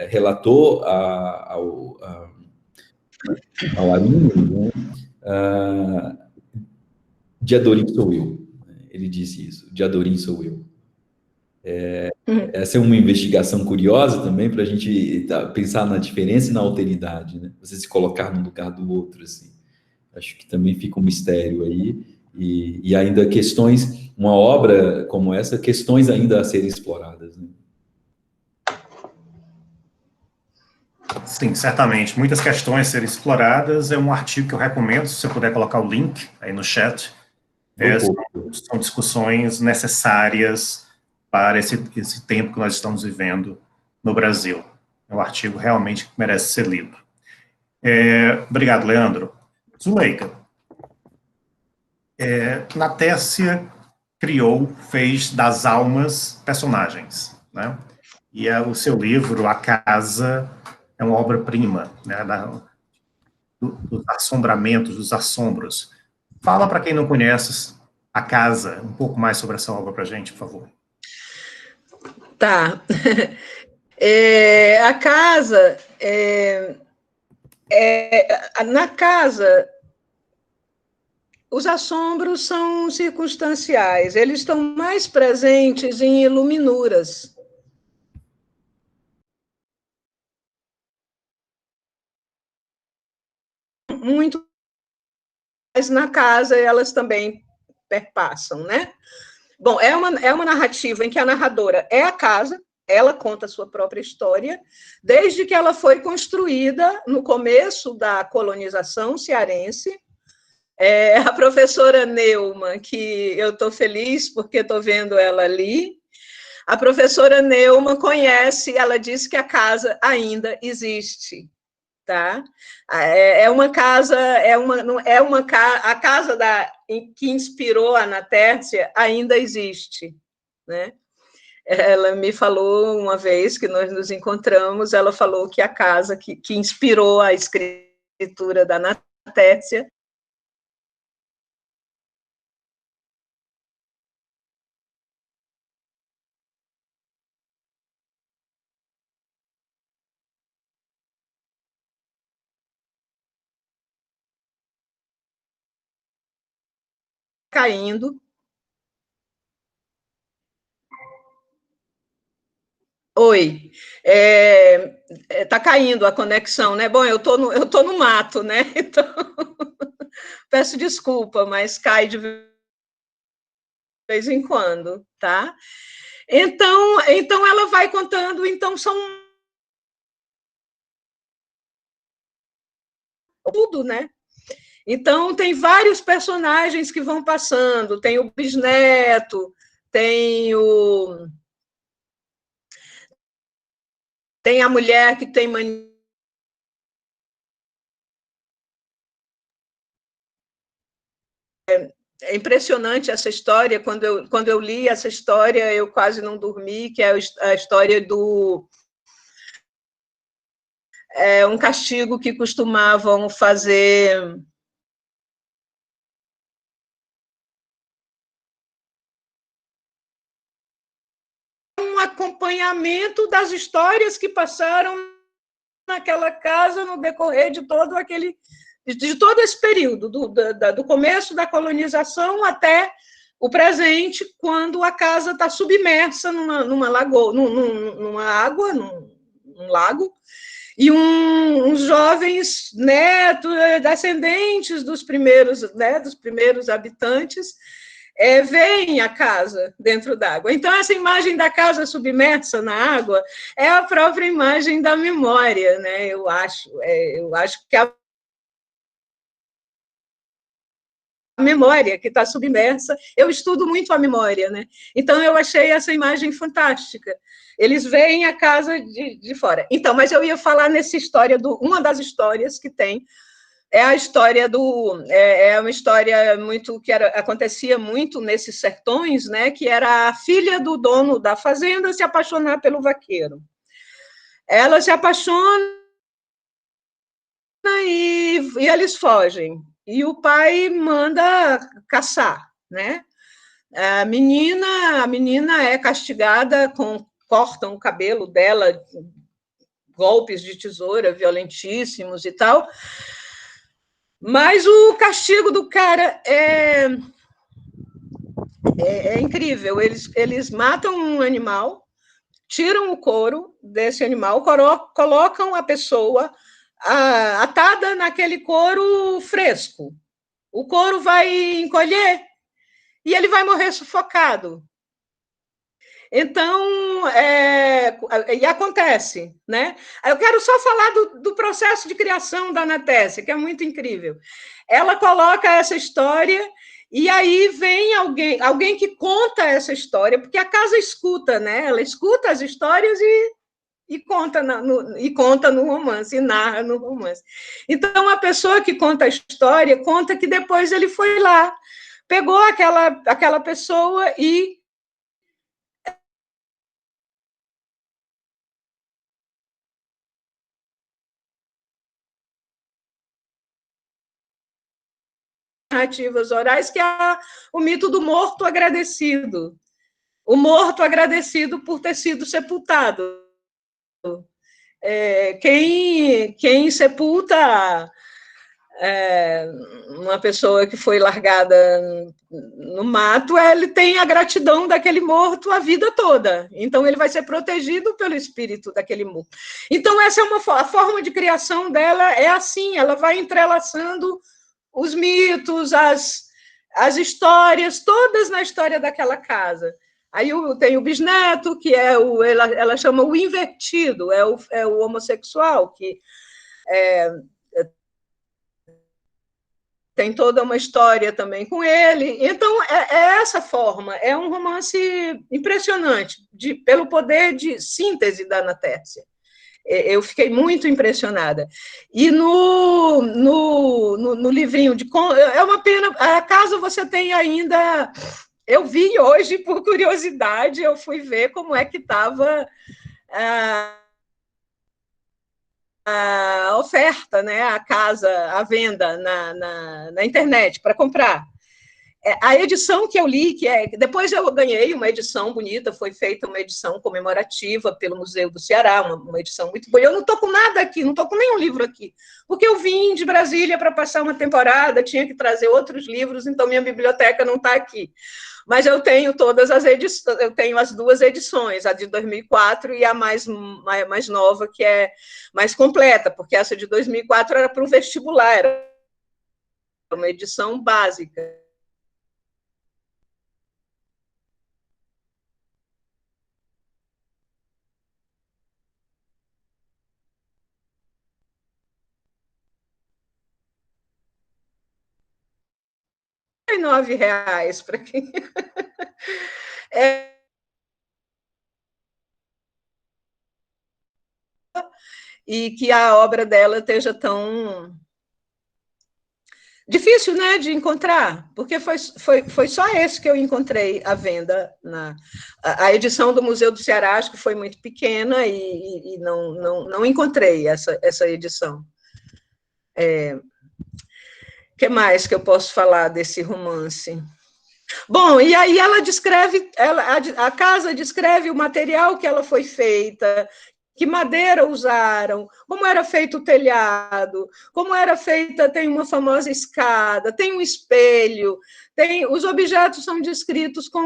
relatou ao Arínio, né, Diadorim sou eu. Ele disse isso, Diadorim sou eu. Essa é uma investigação curiosa também para a gente pensar na diferença e na alteridade, né? Você se colocar no lugar do outro, assim. Acho que também fica um mistério aí. E ainda questões, uma obra como essa, questões ainda a serem exploradas, né? Sim, certamente. Muitas questões a serem exploradas. É um artigo que eu recomendo, se você puder colocar o link aí no chat. São discussões necessárias para esse tempo que nós estamos vivendo no Brasil. É um artigo realmente que merece ser lido. Obrigado, Leandro. Zuleika, Natércia fez das almas personagens, né? E o seu livro, A Casa, é uma obra-prima, né, dos assombramentos, dos assombros. Fala para quem não conhece A Casa, um pouco mais sobre essa obra para a gente, por favor. Tá. A Casa, na Casa, os assombros são circunstanciais, eles estão mais presentes em iluminuras. Muito, mas na Casa elas também perpassam, né? Bom, é uma narrativa em que a narradora é a casa, ela conta a sua própria história, desde que ela foi construída no começo da colonização cearense. A professora Neuma, que eu estou feliz porque estou vendo ela ali, a professora Neuma conhece, ela disse que a casa ainda existe. Tá? Uma casa, a casa que inspirou a Natércia ainda existe, né? Ela me falou uma vez que nós nos encontramos, ela falou que a casa que inspirou a escritura da Natércia caindo. Oi, tá caindo a conexão, né? Bom, eu tô no mato, né? Então, peço desculpa, mas cai de vez em quando, tá? Então ela vai contando, então são tudo, né? Então, tem vários personagens que vão passando, tem o bisneto, tem a mulher que tem mania. É impressionante essa história, quando eu li essa história, eu quase não dormi, que é a história do... um castigo que costumavam fazer... um acompanhamento das histórias que passaram naquela casa no decorrer de todo esse período, do começo da colonização até o presente quando a casa está submersa numa lagoa, numa água, num lago, e uns jovens netos, descendentes dos primeiros habitantes, veem a casa dentro d'água. Então, essa imagem da casa submersa na água é a própria imagem da memória, né? Eu acho que a memória que está submersa, eu estudo muito a memória, né? Então, eu achei essa imagem fantástica. Eles veem a casa de fora. Então, mas eu ia falar nessa história, uma das histórias que tem, é a história é uma história muito que acontecia muito nesses sertões, né? Que era a filha do dono da fazenda se apaixonar pelo vaqueiro. Ela se apaixona e eles fogem. E o pai manda caçar, né? A menina é castigada cortam o cabelo dela, golpes de tesoura violentíssimos e tal. Mas o castigo do cara é incrível. Eles matam um animal, tiram o couro desse animal, colocam a pessoa atada naquele couro fresco. O couro vai encolher e ele vai morrer sufocado. Então, e acontece, né? Eu quero só falar do processo de criação da Ana Tessia, que é muito incrível. Ela coloca essa história e aí vem alguém que conta essa história, porque a casa escuta, né? Ela escuta as histórias e conta no romance, e narra no romance. Então, a pessoa que conta a história conta que depois ele foi lá, pegou aquela pessoa e narrativas orais, que é o mito do morto agradecido. O morto agradecido por ter sido sepultado. Quem sepulta uma pessoa que foi largada no mato, ele tem a gratidão daquele morto a vida toda. Então, ele vai ser protegido pelo espírito daquele morto. Então, essa é a forma de criação dela, é assim, ela vai entrelaçando os mitos, as histórias, todas na história daquela casa. Aí tem o bisneto, que ela chama o invertido, é o homossexual, que tem toda uma história também com ele. Então, é essa forma, é um romance impressionante, pelo poder de síntese da Ana Tessia. Eu fiquei muito impressionada. E no livrinho é uma pena, acaso você tem ainda... Eu vi hoje, por curiosidade, eu fui ver como é que estava a oferta, né, a casa, à venda na internet para comprar. A edição que eu li, depois eu ganhei uma edição bonita, foi feita uma edição comemorativa pelo Museu do Ceará, uma edição muito boa. Eu não estou com nada aqui, não estou com nenhum livro aqui, porque eu vim de Brasília para passar uma temporada, tinha que trazer outros livros, então minha biblioteca não está aqui. Mas eu tenho todas as edições, eu tenho as duas edições, a de 2004 e a mais nova, que é mais completa, porque essa de 2004 era para o vestibular, era uma edição básica. R$ 9 para quem... E que a obra dela esteja tão difícil, né, de encontrar, porque foi só esse que eu encontrei à venda. A edição do Museu do Ceará, acho que foi muito pequena e não encontrei essa edição. Que mais que eu posso falar desse romance? Bom, e aí ela descreve, a casa descreve o material que ela foi feita, que madeira usaram, como era feito o telhado, como era feita, tem uma famosa escada, tem um espelho, os objetos são descritos com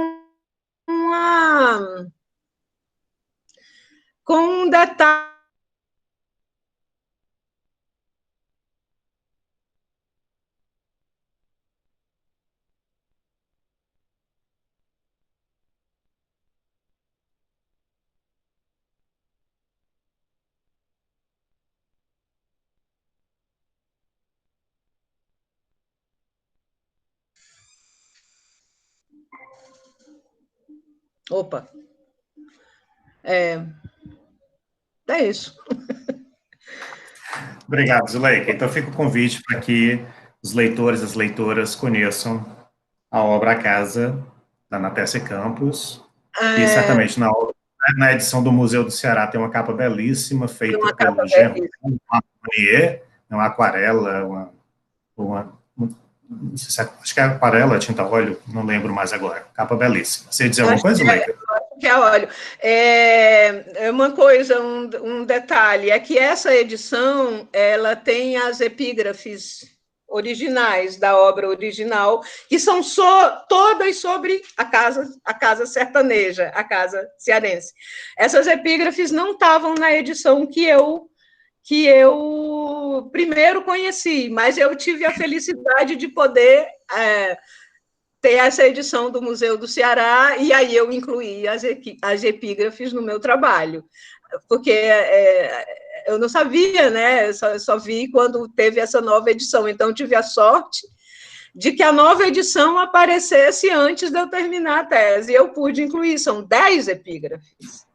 um detalhe. Opa! É isso. Obrigado, Zuleika. Então, fica o convite para que os leitores e as leitoras conheçam a obra A Casa, da Natécia Campos, e certamente na edição do Museu do Ceará tem uma capa belíssima, feita pelo Jean Monnier, uma aquarela, não sei se acho que é aquarela, tinta óleo, não lembro mais agora. Capa belíssima. Você ia dizer alguma coisa, Zuleika? Que é óleo. Uma coisa, um detalhe, é que essa edição, ela tem as epígrafes originais da obra original, que são todas sobre a casa sertaneja, a casa cearense. Essas epígrafes não estavam na edição que eu primeiro conheci, mas eu tive a felicidade de poder ter essa edição do Museu do Ceará, e aí eu incluí as epígrafes no meu trabalho, porque eu não sabia, né? Só vi quando teve essa nova edição, então tive a sorte de que a nova edição aparecesse antes de eu terminar a tese, e eu pude incluir, são 10 epígrafes.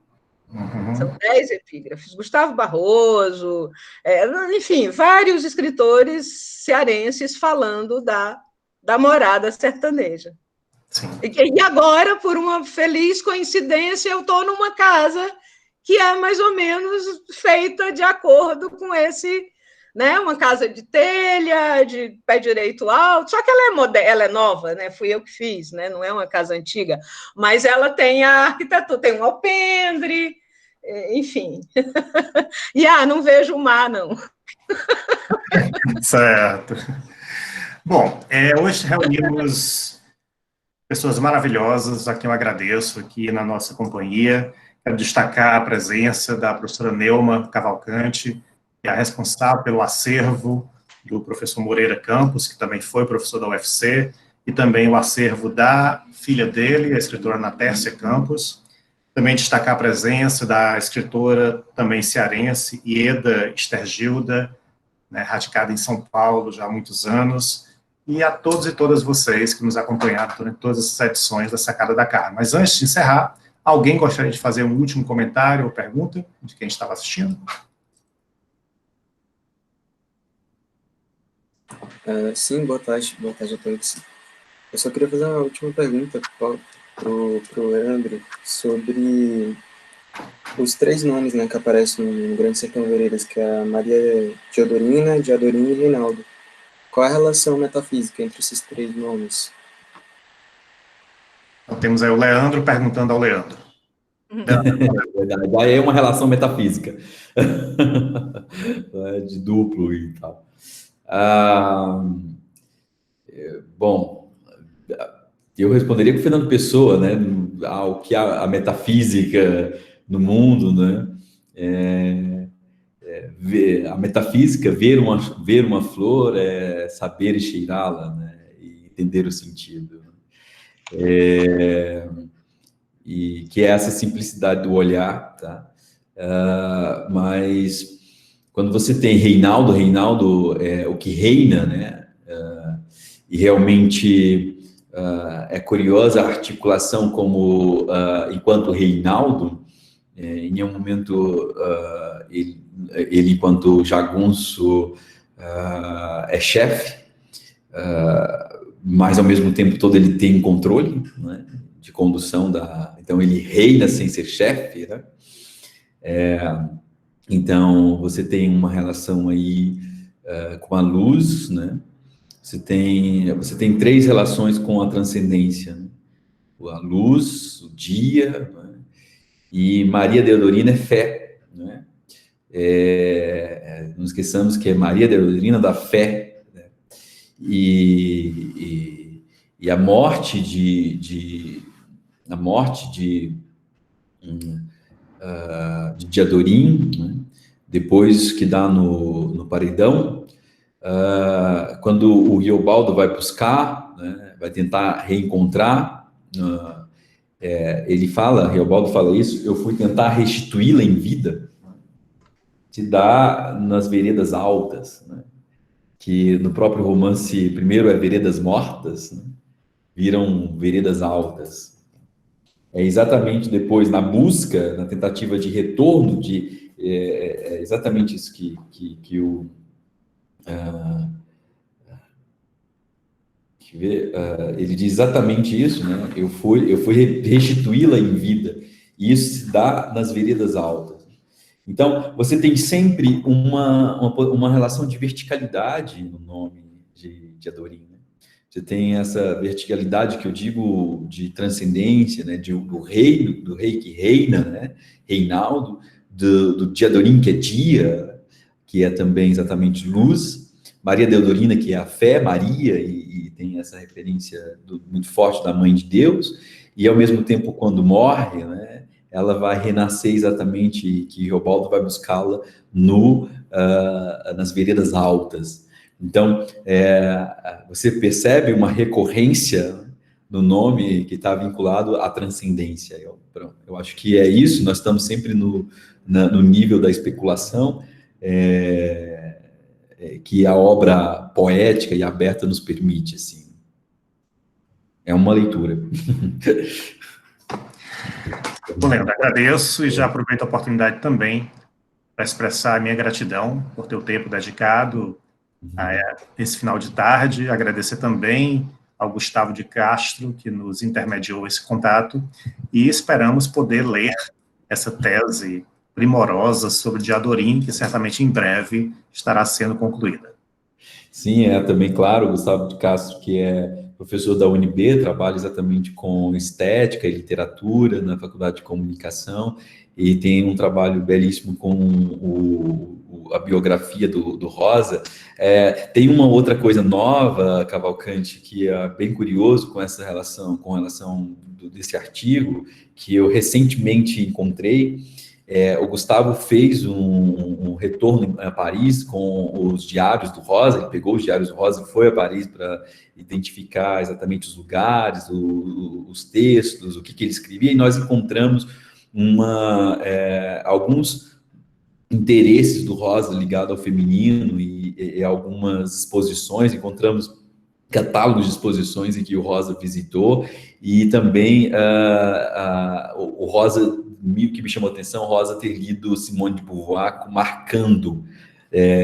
São 10 epígrafes. Gustavo Barroso, enfim, vários escritores cearenses falando da morada sertaneja. Sim. E agora, por uma feliz coincidência, eu estou numa casa que é mais ou menos feita de acordo com esse, né? Uma casa de telha, de pé direito alto, só que ela é nova, né? Fui eu que fiz, né? Não é uma casa antiga, mas ela tem a arquitetura, tem um alpendre, enfim. E não vejo o mar, não. Certo. Bom, hoje reunimos pessoas maravilhosas, a quem eu agradeço aqui na nossa companhia. Quero destacar a presença da professora Neuma Cavalcante, que é a responsável pelo acervo do professor Moreira Campos, que também foi professor da UFC, e também o acervo da filha dele, a escritora Natécia Campos. Também destacar a presença da escritora também cearense, Ieda Stergilda, né, radicada em São Paulo já há muitos anos, e a todos e todas vocês que nos acompanharam durante todas essas edições da Sacada da Carne. Mas antes de encerrar, alguém gostaria de fazer um último comentário ou pergunta de quem estava assistindo? Sim, boa tarde a todos. Eu só queria fazer uma última pergunta para o Leandro sobre os 3 nomes, né, que aparecem no Grande Sertão Veredas, que é a Maria Teodorina, Diadorim e Reinaldo. Qual é a relação metafísica entre esses 3 nomes? Então, temos aí o Leandro perguntando ao Leandro. Daí é uma relação metafísica. De duplo e tal. Bom, eu responderia com o Fernando Pessoa, né? Ao que a metafísica no mundo, né? A metafísica, ver uma flor, é saber cheirá-la, né? E entender o sentido. E que é essa simplicidade do olhar, tá? Mas quando você tem Reinaldo é o que reina, né? E realmente é curiosa a articulação como, enquanto Reinaldo, em nenhum momento ele enquanto jagunço é chefe, mas ao mesmo tempo todo ele tem controle, né, de condução então ele reina sem ser chefe, né? Então você tem uma relação aí com a luz, né? Você tem 3 relações com a transcendência, né? A luz, o dia, né? E Maria Teodorina é fé, né? Não esqueçamos que é Maria Deodorina da Fé, né? E a morte de Diadorim, né? Depois que dá no paredão, quando o Riobaldo vai buscar, né? Vai tentar reencontrar, Riobaldo fala isso: eu fui tentar restituí-la em vida, te dá nas veredas altas, né? Que no próprio romance, primeiro é veredas mortas, né? Viram veredas altas. É exatamente depois, na busca, na tentativa de retorno, é exatamente isso que o... ele diz exatamente isso, né? Eu fui restituí-la em vida, e isso se dá nas veredas altas. Então, você tem sempre uma relação de verticalidade no nome de Adorim, né? Você tem essa verticalidade que eu digo de transcendência, né? Do rei que reina, né? Reinaldo, do Diadorim, que é dia, que é também exatamente luz, Maria Deodorina, que é a fé, Maria, e tem essa referência muito forte da Mãe de Deus, e ao mesmo tempo, quando morre, né? Ela vai renascer exatamente, que Riobaldo vai buscá-la nas veredas altas. Então, você percebe uma recorrência no nome que está vinculado à transcendência. Eu acho que é isso, nós estamos sempre no nível da especulação, que a obra poética e aberta nos permite, assim. É uma leitura. Bom, Leandro, agradeço e já aproveito a oportunidade também para expressar a minha gratidão por teu tempo dedicado a esse final de tarde, agradecer também ao Gustavo de Castro, que nos intermediou esse contato, e esperamos poder ler essa tese primorosa sobre Diadorim, que certamente em breve estará sendo concluída. Sim, também, claro, o Gustavo de Castro, que é professor da UNB, trabalha exatamente com estética e literatura na Faculdade de Comunicação, e tem um trabalho belíssimo com a biografia do Rosa. Tem uma outra coisa nova, Cavalcante, que é bem curioso com relação desse artigo, que eu recentemente encontrei. O Gustavo fez um retorno a Paris com os diários do Rosa. Ele pegou os diários do Rosa e foi a Paris para identificar exatamente os lugares, os textos, o que ele escrevia, e nós encontramos alguns interesses do Rosa ligado ao feminino e algumas exposições. Encontramos catálogos de exposições em que o Rosa visitou, e também o Rosa, que me chamou a atenção, Rosa ter lido Simone de Beauvoir marcando.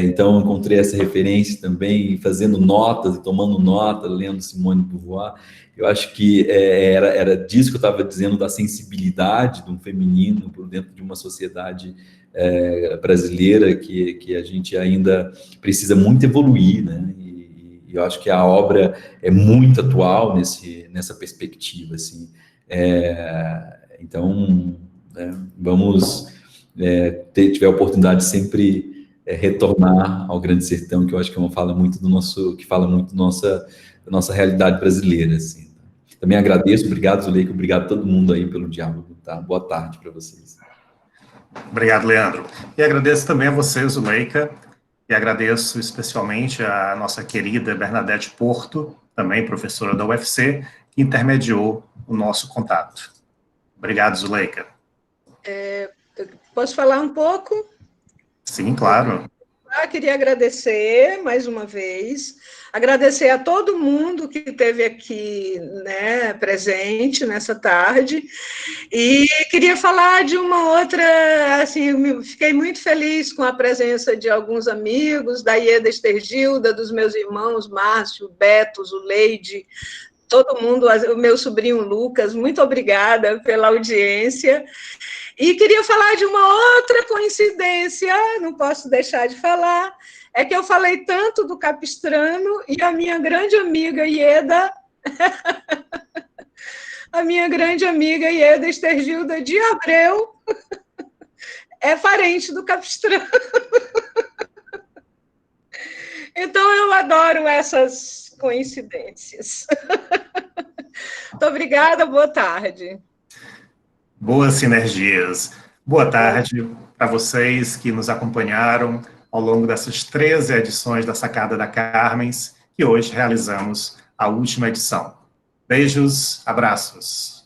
Então, encontrei essa referência também, fazendo notas e tomando nota, lendo Simone de Beauvoir. Eu acho que era disso que eu estava dizendo, da sensibilidade de um feminino por dentro de uma sociedade brasileira que a gente ainda precisa muito evoluir, né? E eu acho que a obra é muito atual nessa perspectiva, assim. Então, vamos tiver a oportunidade de sempre retornar ao Grande Sertão, que eu acho que fala muito da nossa realidade brasileira, assim. Também agradeço, obrigado, Zuleika, obrigado a todo mundo aí pelo diálogo, tá? Boa tarde para vocês. Obrigado, Leandro. E agradeço também a você, Zuleika, e agradeço especialmente a nossa querida Bernadette Porto, também professora da UFC, que intermediou o nosso contato. Obrigado, Zuleika. Posso falar um pouco? Sim, claro. Queria agradecer mais uma vez, agradecer a todo mundo que esteve aqui, né, presente nessa tarde, e queria falar de uma outra, assim, fiquei muito feliz com a presença de alguns amigos, da Ieda Estergilda, dos meus irmãos Márcio, Beto, Zuleide, todo mundo, o meu sobrinho Lucas, muito obrigada pela audiência. E queria falar de uma outra coincidência, não posso deixar de falar, é que eu falei tanto do Capistrano e a minha grande amiga Ieda, Estergilda de Abreu, é parente do Capistrano. Então, eu adoro essas coincidências. Muito obrigada, boa tarde. Boas sinergias. Boa tarde para vocês que nos acompanharam ao longo dessas 13 edições da Sacada da Carmens, que hoje realizamos a última edição. Beijos, abraços.